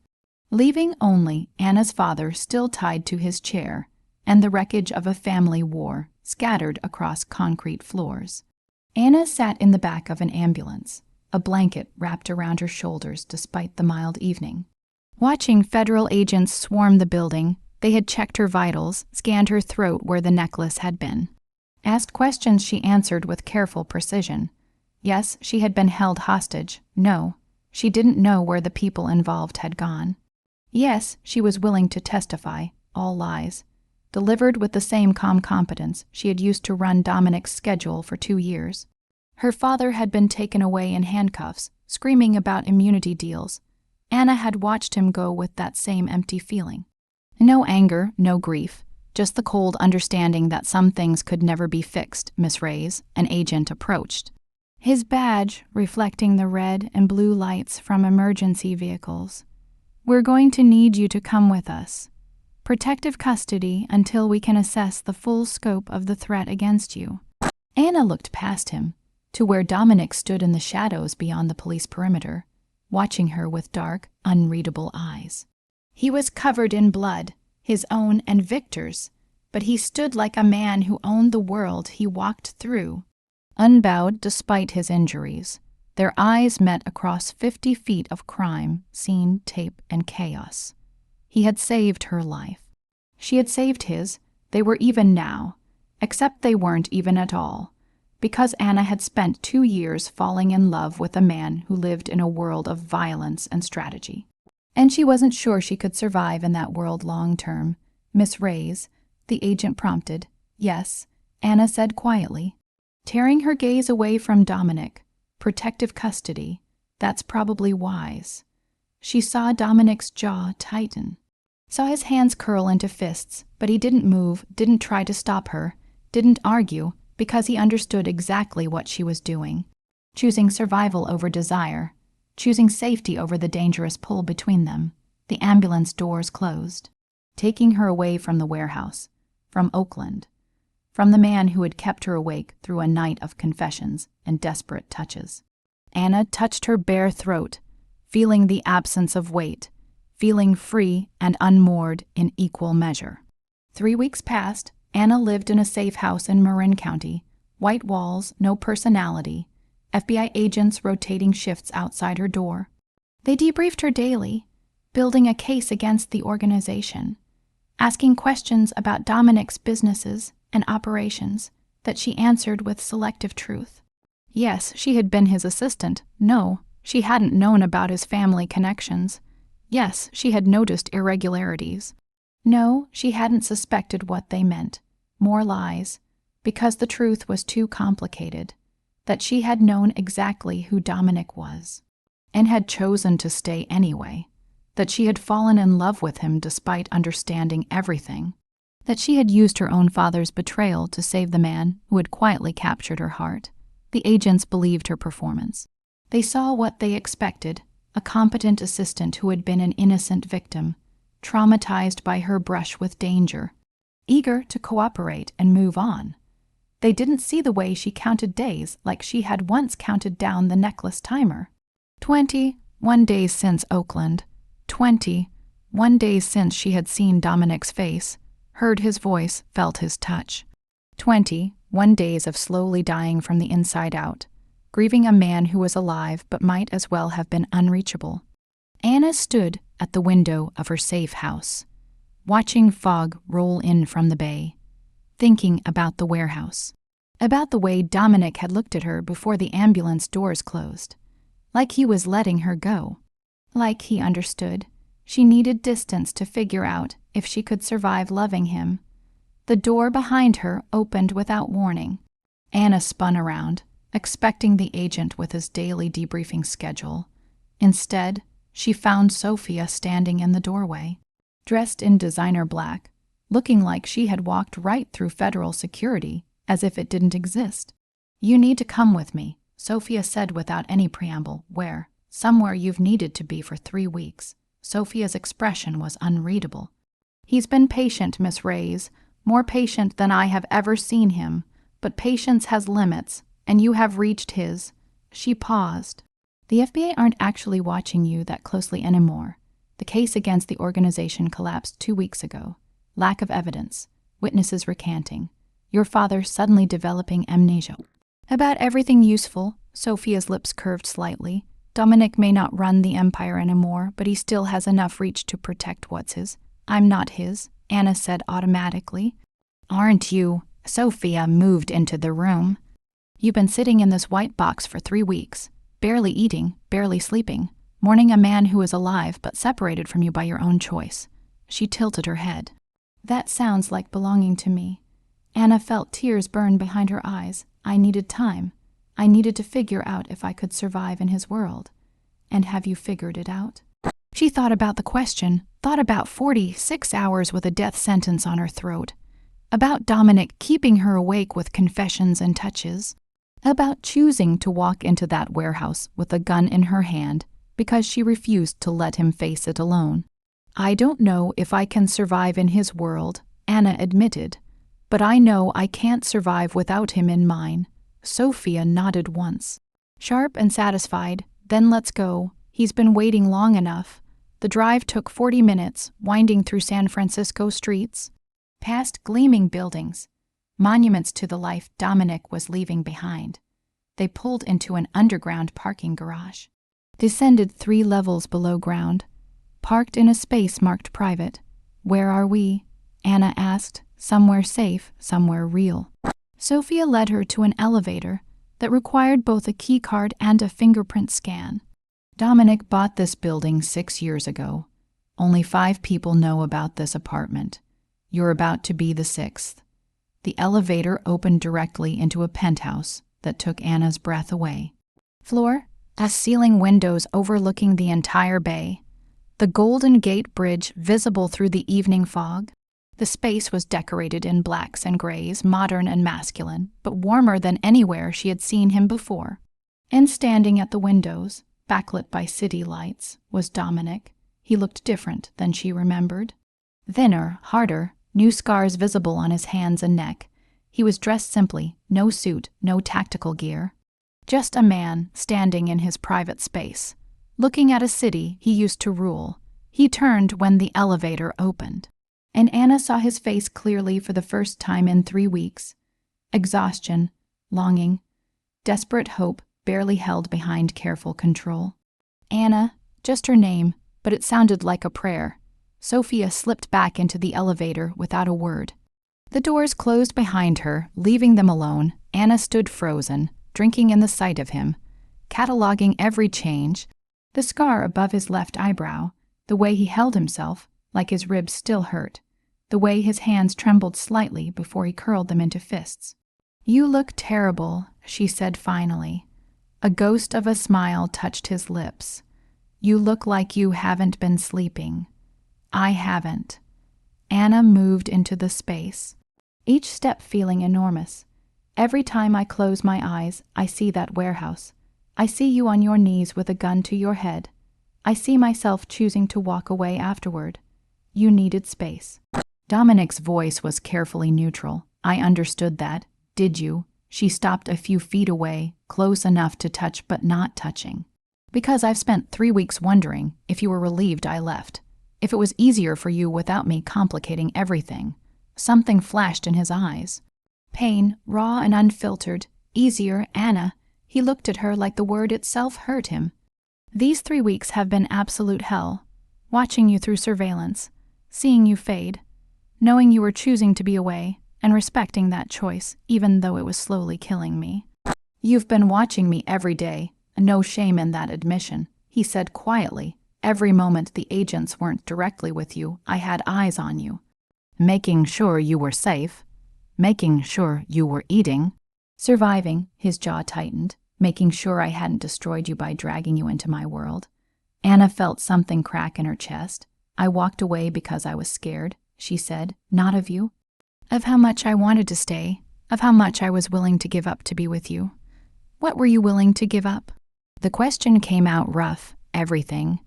leaving only Anna's father still tied to his chair and the wreckage of a family war scattered across concrete floors. Anna sat in the back of an ambulance, a blanket wrapped around her shoulders despite the mild evening. Watching federal agents swarm the building, they had checked her vitals, scanned her throat where the necklace had been. Asked questions she answered with careful precision. Yes, she had been held hostage. No, she didn't know where the people involved had gone. Yes, she was willing to testify, all lies, delivered with the same calm competence she had used to run Dominic's schedule for 2 years. Her father had been taken away in handcuffs, screaming about immunity deals. Anna had watched him go with that same empty feeling. No anger, no grief, just the cold understanding that some things could never be fixed. Miss Reyes, an agent, approached, his badge reflecting the red and blue lights from emergency vehicles. "We're going to need you to come with us. Protective custody until we can assess the full scope of the threat against you." Anna looked past him to where Dominic stood in the shadows beyond the police perimeter, watching her with dark, unreadable eyes. He was covered in blood, his own and Victor's, but he stood like a man who owned the world he walked through. Unbowed despite his injuries, their eyes met across 50 feet of crime, scene, tape, and chaos. He had saved her life. She had saved his. They were even now, except they weren't even at all, because Anna had spent 2 years falling in love with a man who lived in a world of violence and strategy. And she wasn't sure she could survive in that world long term. "Miss Reyes," the agent prompted. "Yes," Anna said quietly, tearing her gaze away from Dominic. "Protective custody. That's probably wise." She saw Dominic's jaw tighten, saw his hands curl into fists, but he didn't move, didn't try to stop her, didn't argue, because he understood exactly what she was doing, choosing survival over desire, choosing safety over the dangerous pull between them. The ambulance doors closed, taking her away from the warehouse, from Oakland, from the man who had kept her awake through a night of confessions and desperate touches. Anna touched her bare throat, feeling the absence of weight, feeling free and unmoored in equal measure. 3 weeks passed. Anna lived in a safe house in Marin County. White walls, no personality, FBI agents rotating shifts outside her door. They debriefed her daily, building a case against the organization, asking questions about Dominic's businesses and operations that she answered with selective truth. Yes, she had been his assistant. No, she hadn't known about his family connections. Yes, she had noticed irregularities. No, she hadn't suspected what they meant. More lies, because the truth was too complicated, that she had known exactly who Dominic was, and had chosen to stay anyway, that she had fallen in love with him despite understanding everything, that she had used her own father's betrayal to save the man who had quietly captured her heart. The agents believed her performance. They saw what they expected, a competent assistant who had been an innocent victim, traumatized by her brush with danger, eager to cooperate and move on. They didn't see the way she counted days like she had once counted down the necklace timer. 21 days since Oakland. 21 days since she had seen Dominic's face, heard his voice, felt his touch. 21 days of slowly dying from the inside out, grieving a man who was alive but might as well have been unreachable. Anna stood at the window of her safe house, watching fog roll in from the bay, thinking about the warehouse, About the way Dominic had looked at her before the ambulance doors closed. Like he was letting her go. Like he understood. She needed distance to figure out if she could survive loving him. The door behind her opened without warning. Anna spun around, expecting the agent with his daily debriefing schedule. Instead, she found Sophia standing in the doorway, dressed in designer black, looking like she had walked right through federal security, as if it didn't exist. "You need to come with me," Sophia said without any preamble. "Where?" "Somewhere you've needed to be for 3 weeks." Sophia's expression was unreadable. "He's been patient, Miss Reyes, more patient than I have ever seen him, but patience has limits, and you have reached his." She paused. "The FBI aren't actually watching you that closely anymore. The case against the organization collapsed 2 weeks ago. Lack of evidence. Witnesses recanting. Your father suddenly developing amnesia. About everything useful." Sophia's lips curved slightly. "Dominic may not run the empire anymore, but he still has enough reach to protect what's his." "I'm not his," Anna said automatically. "Aren't you?" Sophia moved into the room. "You've been sitting in this white box for 3 weeks, barely eating, barely sleeping, mourning a man who is alive but separated from you by your own choice." She tilted her head. "That sounds like belonging to me." Anna felt tears burn behind her eyes. "I needed time. I needed to figure out if I could survive in his world." "And have you figured it out?" She thought about the question, thought about 46 hours with a death sentence on her throat, about Dominic keeping her awake with confessions and touches, about choosing to walk into that warehouse with a gun in her hand because she refused to let him face it alone. "I don't know if I can survive in his world," Anna admitted, "but I know I can't survive without him in mine." Sophia nodded once. "Sharp and satisfied, then let's go. He's been waiting long enough." The drive took 40 minutes, winding through San Francisco streets, past gleaming buildings, monuments to the life Dominic was leaving behind. They pulled into an underground parking garage, descended 3 levels below ground, parked in a space marked private. "Where are we?" Anna asked. "Somewhere safe, somewhere real." Sophia led her to an elevator that required both a key card and a fingerprint scan. "Dominic bought this building 6 years ago. Only 5 people know about this apartment. You're about to be the 6th. The elevator opened directly into a penthouse that took Anna's breath away. Floor, as ceiling windows overlooking the entire bay. The Golden Gate Bridge visible through the evening fog. The space was decorated in blacks and grays, modern and masculine, but warmer than anywhere she had seen him before. And standing at the windows, backlit by city lights, was Dominic. He looked different than she remembered. Thinner, harder, new scars visible on his hands and neck. He was dressed simply, no suit, no tactical gear. Just a man standing in his private space, looking at a city he used to rule. He turned when the elevator opened, and Anna saw his face clearly for the first time in 3 weeks. Exhaustion, longing, desperate hope barely held behind careful control. Anna, just her name, but it sounded like a prayer. Sophia slipped back into the elevator without a word. The doors closed behind her, leaving them alone. Anna stood frozen, drinking in the sight of him, cataloging every change, the scar above his left eyebrow, the way he held himself, like his ribs still hurt, the way his hands trembled slightly before he curled them into fists. "You look terrible," she said finally. A ghost of a smile touched his lips. "You look like you haven't been sleeping." "I haven't." Anna moved into the space, each step feeling enormous. "Every time I close my eyes, I see that warehouse. I see you on your knees with a gun to your head. I see myself choosing to walk away afterward. You needed space." Dominic's voice was carefully neutral. "I understood that. Did you?" She stopped a few feet away, close enough to touch but not touching. "Because I've spent 3 weeks wondering if you were relieved I left. If it was easier for you without me complicating everything." Something flashed in his eyes. Pain, raw and unfiltered. "Easier, Anna." He looked at her like the word itself hurt him. "These 3 weeks have been absolute hell. Watching you through surveillance, seeing you fade, knowing you were choosing to be away, and respecting that choice, even though it was slowly killing me. "You've been watching me every day. No shame in that admission," he said quietly. "Every moment the agents weren't directly with you, I had eyes on you. Making sure you were safe. Making sure you were eating. Surviving," his jaw tightened. "Making sure I hadn't destroyed you by dragging you into my world." Anna felt something crack in her chest. "I walked away because I was scared," she said. "Not of you. Of how much I wanted to stay. Of how much I was willing to give up to be with you." "What were you willing to give up?" The question came out rough. Everything.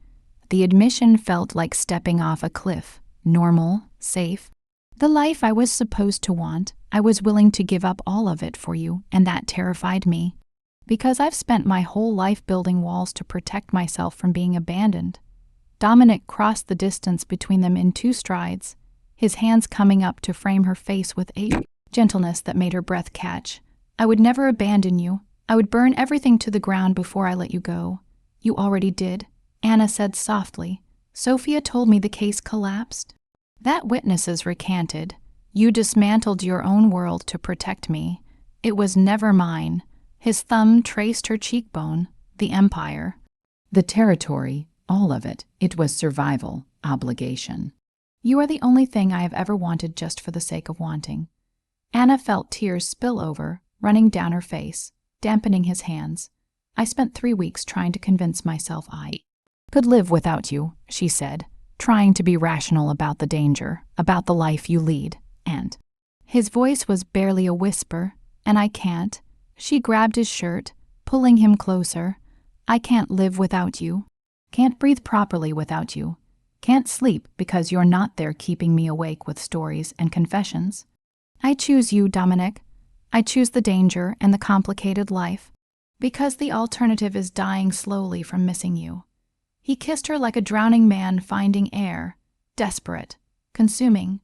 The admission felt like stepping off a cliff. Normal, safe. The life I was supposed to want. I was willing to give up all of it for you, and that terrified me. Because I've spent my whole life building walls to protect myself from being abandoned. Dominic crossed the distance between them in 2 strides, his hands coming up to frame her face with a gentleness that made her breath catch. "I would never abandon you. I would burn everything to the ground before I let you go." "You already did," Anna said softly. "Sophia told me the case collapsed." "That witnesses recanted. You dismantled your own world to protect me. It was never mine." His thumb traced her cheekbone. "The empire. The territory, all of it. It was survival, obligation. You are the only thing I have ever wanted just for the sake of wanting." Anna felt tears spill over, running down her face, dampening his hands. "I spent 3 weeks trying to convince myself I could live without you," she said, "trying to be rational about the danger, about the life you lead, and—" His voice was barely a whisper. "And I can't." She grabbed his shirt, pulling him closer. "I can't live without you. Can't breathe properly without you. Can't sleep because you're not there keeping me awake with stories and confessions. I choose you, Dominic. I choose the danger and the complicated life. Because the alternative is dying slowly from missing you." He kissed her like a drowning man finding air, desperate, consuming.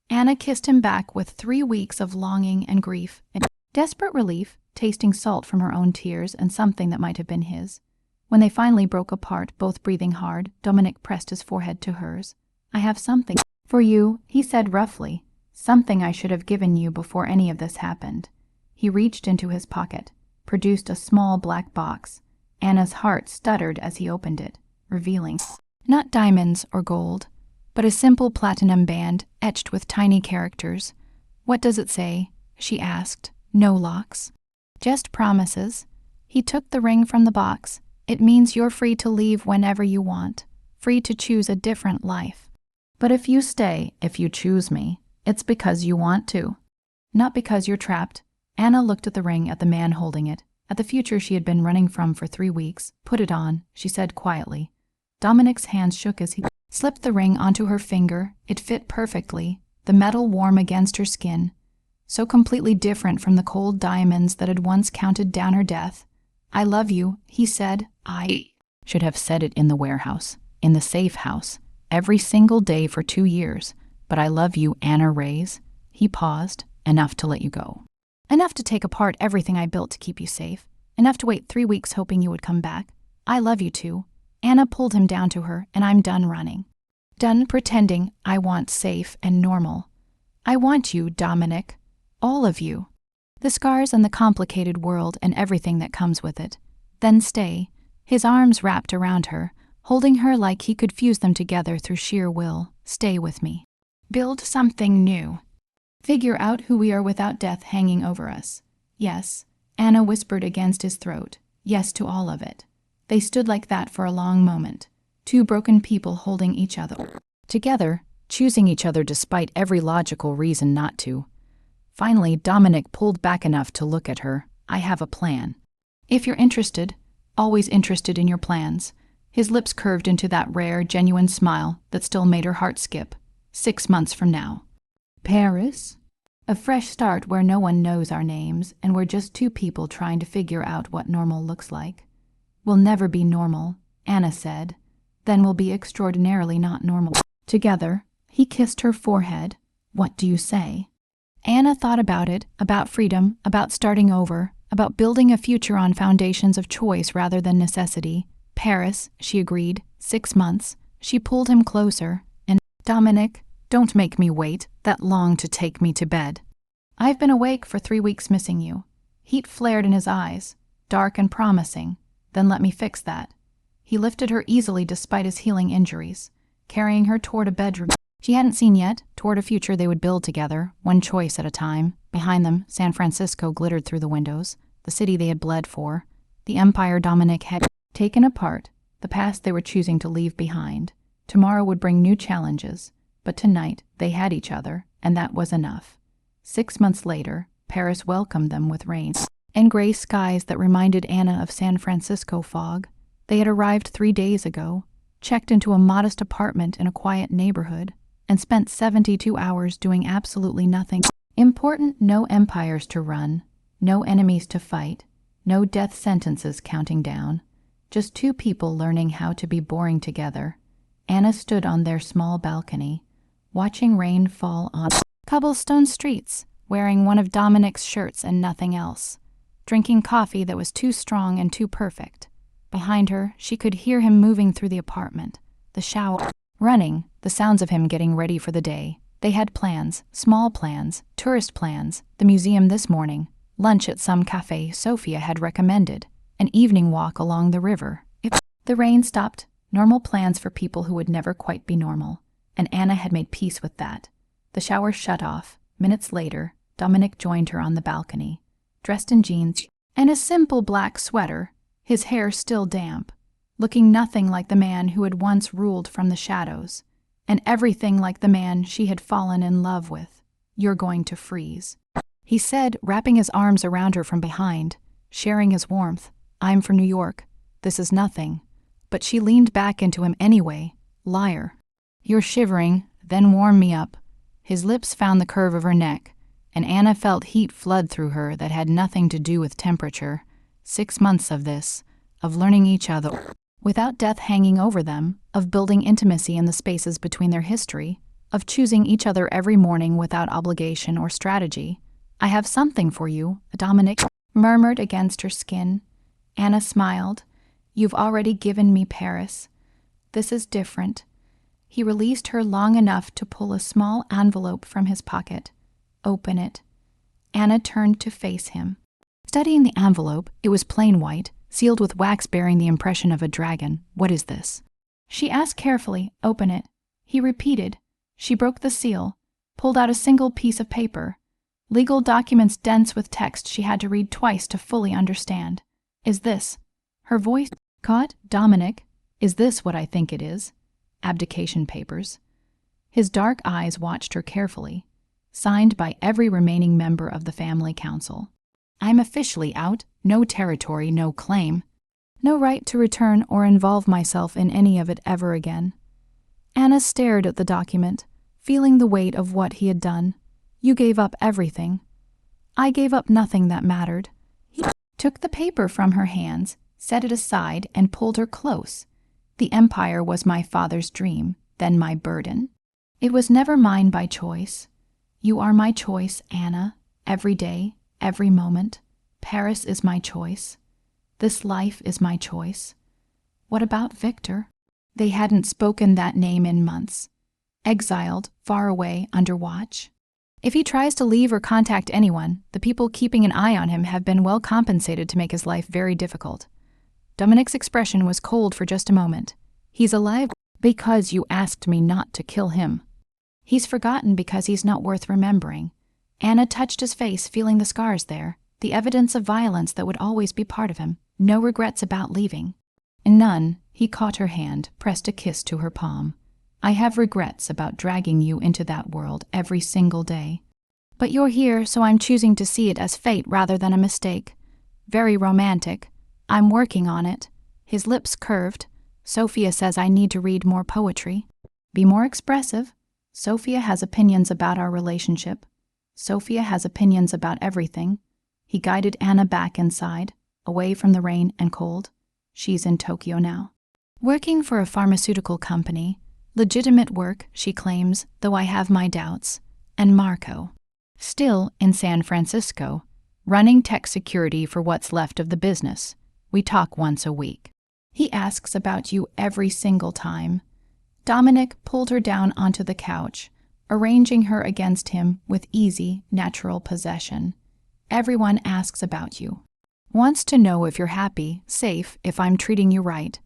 Anna kissed him back with 3 weeks of longing and grief, and desperate relief, tasting salt from her own tears and something that might have been his. When they finally broke apart, both breathing hard, Dominic pressed his forehead to hers. "I have something for you," he said roughly. "Something I should have given you before any of this happened." He reached into his pocket, produced a small black box. Anna's heart stuttered as he opened it, revealing not diamonds or gold, but a simple platinum band etched with tiny characters. "What does it say?" she asked. "No locks. Just promises." He took the ring from the box. "It means you're free to leave whenever you want, free to choose a different life. But if you stay, if you choose me, it's because you want to, not because you're trapped." Anna looked at the ring, at the man holding it, at the future she had been running from for 3 weeks. "Put it on," she said quietly. Dominic's hands shook as he slipped the ring onto her finger. It fit perfectly, the metal warm against her skin, so completely different from the cold diamonds that had once counted down her death. "I love you," he said. "I should have said it in the warehouse, in the safe house, every single day for 2 years. But I love you, Anna Reyes." He paused, "Enough to let you go. Enough to take apart everything I built to keep you safe. Enough to wait 3 weeks hoping you would come back. I love you too." Anna pulled him down to her. "And I'm done running. Done pretending. I want safe and normal. I want you, Dominic. All of you. The scars and the complicated world and everything that comes with it. Then stay." His arms wrapped around her, holding her like he could fuse them together through sheer will. "Stay with me. Build something new. Figure out who we are without death hanging over us." "Yes," Anna whispered against his throat. "Yes to all of it." They stood like that for a long moment, 2 broken people holding each other together, choosing each other despite every logical reason not to. Finally, Dominic pulled back enough to look at her. "I have a plan. If you're interested, always interested in your plans." His lips curved into that rare, genuine smile that still made her heart skip. 6 months from now. Paris? A fresh start where no one knows our names, and we're just 2 people trying to figure out what normal looks like. "We'll never be normal," Anna said. "Then we'll be extraordinarily not normal." Together, he kissed her forehead. "What do you say?" Anna thought about it, about freedom, about starting over, about building a future on foundations of choice rather than necessity. "Paris," she agreed. 6 months. She pulled him closer, and, "Dominic, don't make me wait that long to take me to bed." I've been awake for 3 weeks missing you. Heat flared in his eyes, dark and promising. Then let me fix that. He lifted her easily despite his healing injuries, carrying her toward a bedroom she hadn't seen yet, toward a future they would build together, one choice at a time. Behind them, San Francisco glittered through the windows, the city they had bled for, the empire Dominic had taken apart, the past they were choosing to leave behind. Tomorrow would bring new challenges, but tonight they had each other, and that was enough. 6 months later, Paris welcomed them with rain and gray skies that reminded Anna of San Francisco fog. They had arrived 3 days ago, checked into a modest apartment in a quiet neighborhood, and spent 72 hours doing absolutely nothing. Important: no empires to run, no enemies to fight, no death sentences counting down. Just 2 people learning how to be boring together. Anna stood on their small balcony, watching rain fall on cobblestone streets, wearing one of Dominic's shirts and nothing else, drinking coffee that was too strong and too perfect. Behind her, she could hear him moving through the apartment, the shower, running, the sounds of him getting ready for the day. They had plans, small plans, tourist plans, the museum this morning, lunch at some cafe Sophia had recommended, an evening walk along the river. The rain stopped, normal plans for people who would never quite be normal, and Anna had made peace with that. The shower shut off. Minutes later, Dominic joined her on the balcony, dressed in jeans and a simple black sweater, his hair still damp, looking nothing like the man who had once ruled from the shadows, and everything like the man she had fallen in love with. "You're going to freeze," he said, wrapping his arms around her from behind, sharing his warmth. "I'm from New York. This is nothing." But she leaned back into him anyway. Liar. "You're shivering, then warm me up." His lips found the curve of her neck, and Anna felt heat flood through her that had nothing to do with temperature. 6 months of this, of learning each other without death hanging over them, of building intimacy in the spaces between their history, of choosing each other every morning without obligation or strategy. "I have something for you," Dominic murmured against her skin. Anna smiled. "You've already given me Paris. This is different." He released her long enough to pull a small envelope from his pocket. "Open it." Anna turned to face him. Studying the envelope, it was plain white, sealed with wax bearing the impression of a dragon. "What is this?" She asked carefully. "Open it." He repeated. She broke the seal, pulled out a single piece of paper. Legal documents dense with text she had to read twice to fully understand. "Is this?" Her voice caught. "Dominic, is this what I think it is?" Abdication papers. His dark eyes watched her carefully. Signed by every remaining member of the family council. "I'm officially out. No territory, no claim. No right to return or involve myself in any of it ever again." Anna stared at the document, feeling the weight of what he had done. "You gave up everything." "I gave up nothing that mattered." He took the paper from her hands, set it aside, and pulled her close. "The empire was my father's dream, then my burden. It was never mine by choice. You are my choice, Anna, every day, every moment. Paris is my choice. This life is my choice." What about Victor? They hadn't spoken that name in months. Exiled, far away, under watch. If he tries to leave or contact anyone, the people keeping an eye on him have been well compensated to make his life very difficult. Dominic's expression was cold for just a moment. "He's alive because you asked me not to kill him. He's forgotten because he's not worth remembering." Anna touched his face, feeling the scars there, the evidence of violence that would always be part of him. No regrets about leaving. "None." He caught her hand, pressed a kiss to her palm. "I have regrets about dragging you into that world every single day. But you're here, so I'm choosing to see it as fate rather than a mistake. Very romantic. I'm working on it." His lips curved. "Sophia says I need to read more poetry. Be more expressive. Sophia has opinions about our relationship. Sophia has opinions about everything." He guided Anna back inside, away from the rain and cold. "She's in Tokyo now. Working for a pharmaceutical company. Legitimate work, she claims, though I have my doubts. And Marco. Still in San Francisco, running tech security for what's left of the business. We talk once a week. He asks about you every single time." Dominic pulled her down onto the couch, arranging her against him with easy, natural possession. Everyone asks about you. Wants to know if you're happy, safe, if I'm treating you right.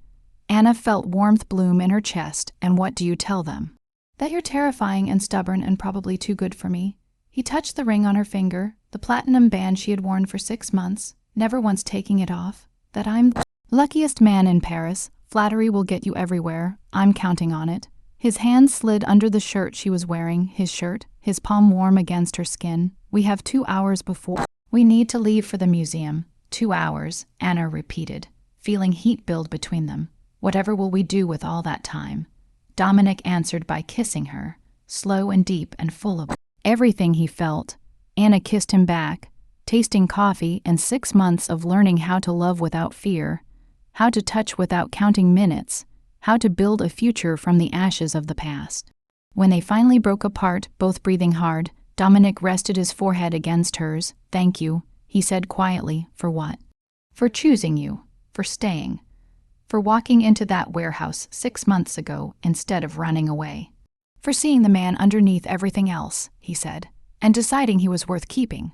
Anna felt warmth bloom in her chest, and what do you tell them? That you're terrifying and stubborn and probably too good for me. He touched the ring on her finger, the platinum band she had worn for 6 months, never once taking it off. That I'm the luckiest man in Paris. Flattery will get you everywhere. I'm counting on it. His hand slid under the shirt she was wearing, his shirt, his palm warm against her skin. We have 2 hours before we need to leave for the museum. 2 hours, Anna repeated, feeling heat build between them. Whatever will we do with all that time? Dominic answered by kissing her, slow and deep and full of everything he felt. Anna kissed him back, tasting coffee and 6 months of learning how to love without fear, how to touch without counting minutes, how to build a future from the ashes of the past. When they finally broke apart, both breathing hard, Dominic rested his forehead against hers. Thank you, he said quietly. For what? For choosing you, for staying, for walking into that warehouse 6 months ago instead of running away. For seeing the man underneath everything else, he said, and deciding he was worth keeping.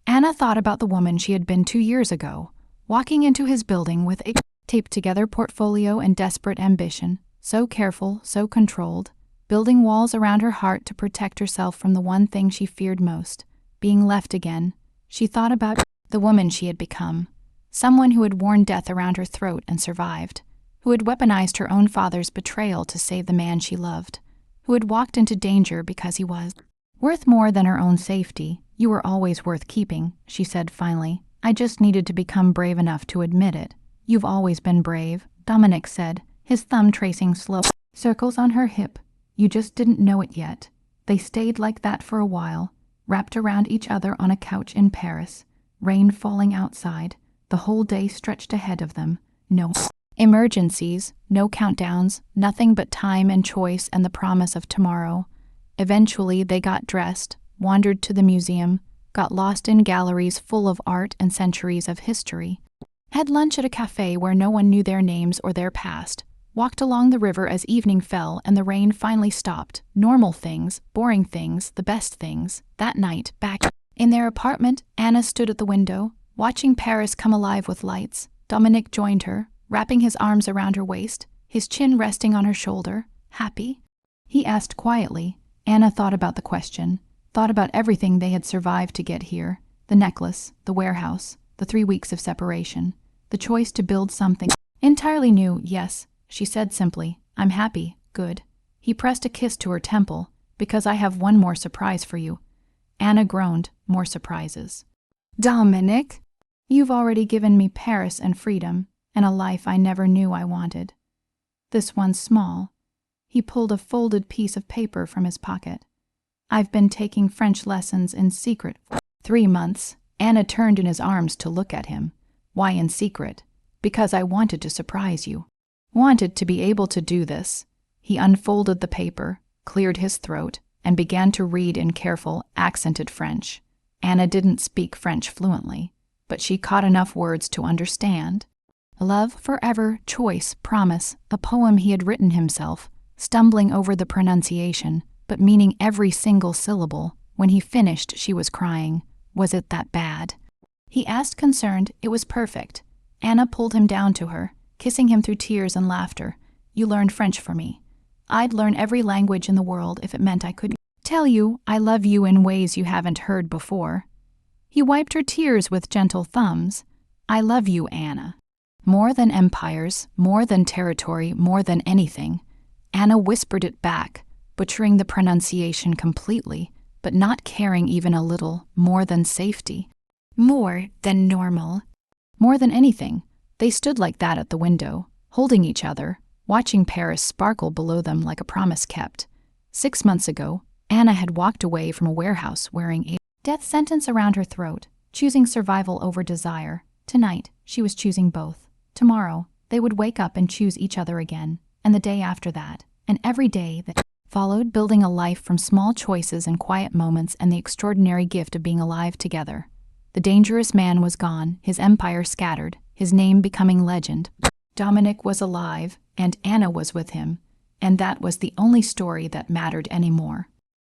Anna thought about the woman she had been 2 years ago, walking into his building with a taped-together portfolio and desperate ambition, so careful, so controlled, building walls around her heart to protect herself from the one thing she feared most, being left again. She thought about the woman she had become, someone who had worn death around her throat and survived, who had weaponized her own father's betrayal to save the man she loved, who had walked into danger because he was worth more than her own safety. You were always worth keeping, she said finally. I just needed to become brave enough to admit it. You've always been brave, Dominic said, his thumb tracing slow circles on her hip. You just didn't know it yet. They stayed like that for a while, wrapped around each other on a couch in Paris, rain falling outside, the whole day stretched ahead of them. No emergencies, no countdowns, nothing but time and choice and the promise of tomorrow. Eventually they got dressed, wandered to the museum, got lost in galleries full of art and centuries of history, had lunch at a cafe where no one knew their names or their past, walked along the river as evening fell and the rain finally stopped. Normal things, boring things, the best things. That night, back in their apartment, Anna stood at the window, watching Paris come alive with lights. Dominic joined her, wrapping his arms around her waist, his chin resting on her shoulder. Happy? He asked quietly. Anna thought about the question, thought about everything they had survived to get here, the necklace, the warehouse, the 3 weeks of separation, the choice to build something entirely new. Yes, she said simply, I'm happy, good. He pressed a kiss to her temple. Because I have one more surprise for you. Anna groaned, more surprises. Dominic, you've already given me Paris and freedom, and a life I never knew I wanted. This one's small. He pulled a folded piece of paper from his pocket. I've been taking French lessons in secret for 3 months. Anna turned in his arms to look at him. Why in secret? Because I wanted to surprise you. Wanted to be able to do this. He unfolded the paper, cleared his throat, and began to read in careful, accented French. Anna didn't speak French fluently, but she caught enough words to understand. Love, forever, choice, promise, a poem he had written himself, stumbling over the pronunciation, but meaning every single syllable. When he finished, she was crying. Was it that bad? He asked, concerned. It was perfect. Anna pulled him down to her, kissing him through tears and laughter. You learned French for me. I'd learn every language in the world if it meant I could tell you I love you in ways you haven't heard before. He wiped her tears with gentle thumbs. I love you, Anna. More than empires, more than territory, more than anything. Anna whispered it back, butchering the pronunciation completely, but not caring even a little. More than safety. More than normal. More than anything. They stood like that at the window, holding each other, watching Paris sparkle below them like a promise kept. 6 months ago, Anna had walked away from a warehouse wearing a death sentence around her throat, choosing survival over desire. Tonight, she was choosing both. Tomorrow, they would wake up and choose each other again, and the day after that, and every day that followed, building a life from small choices and quiet moments and the extraordinary gift of being alive together. The dangerous man was gone, his empire scattered, his name becoming legend. Dominic was alive, and Anna was with him, and that was the only story that mattered anymore.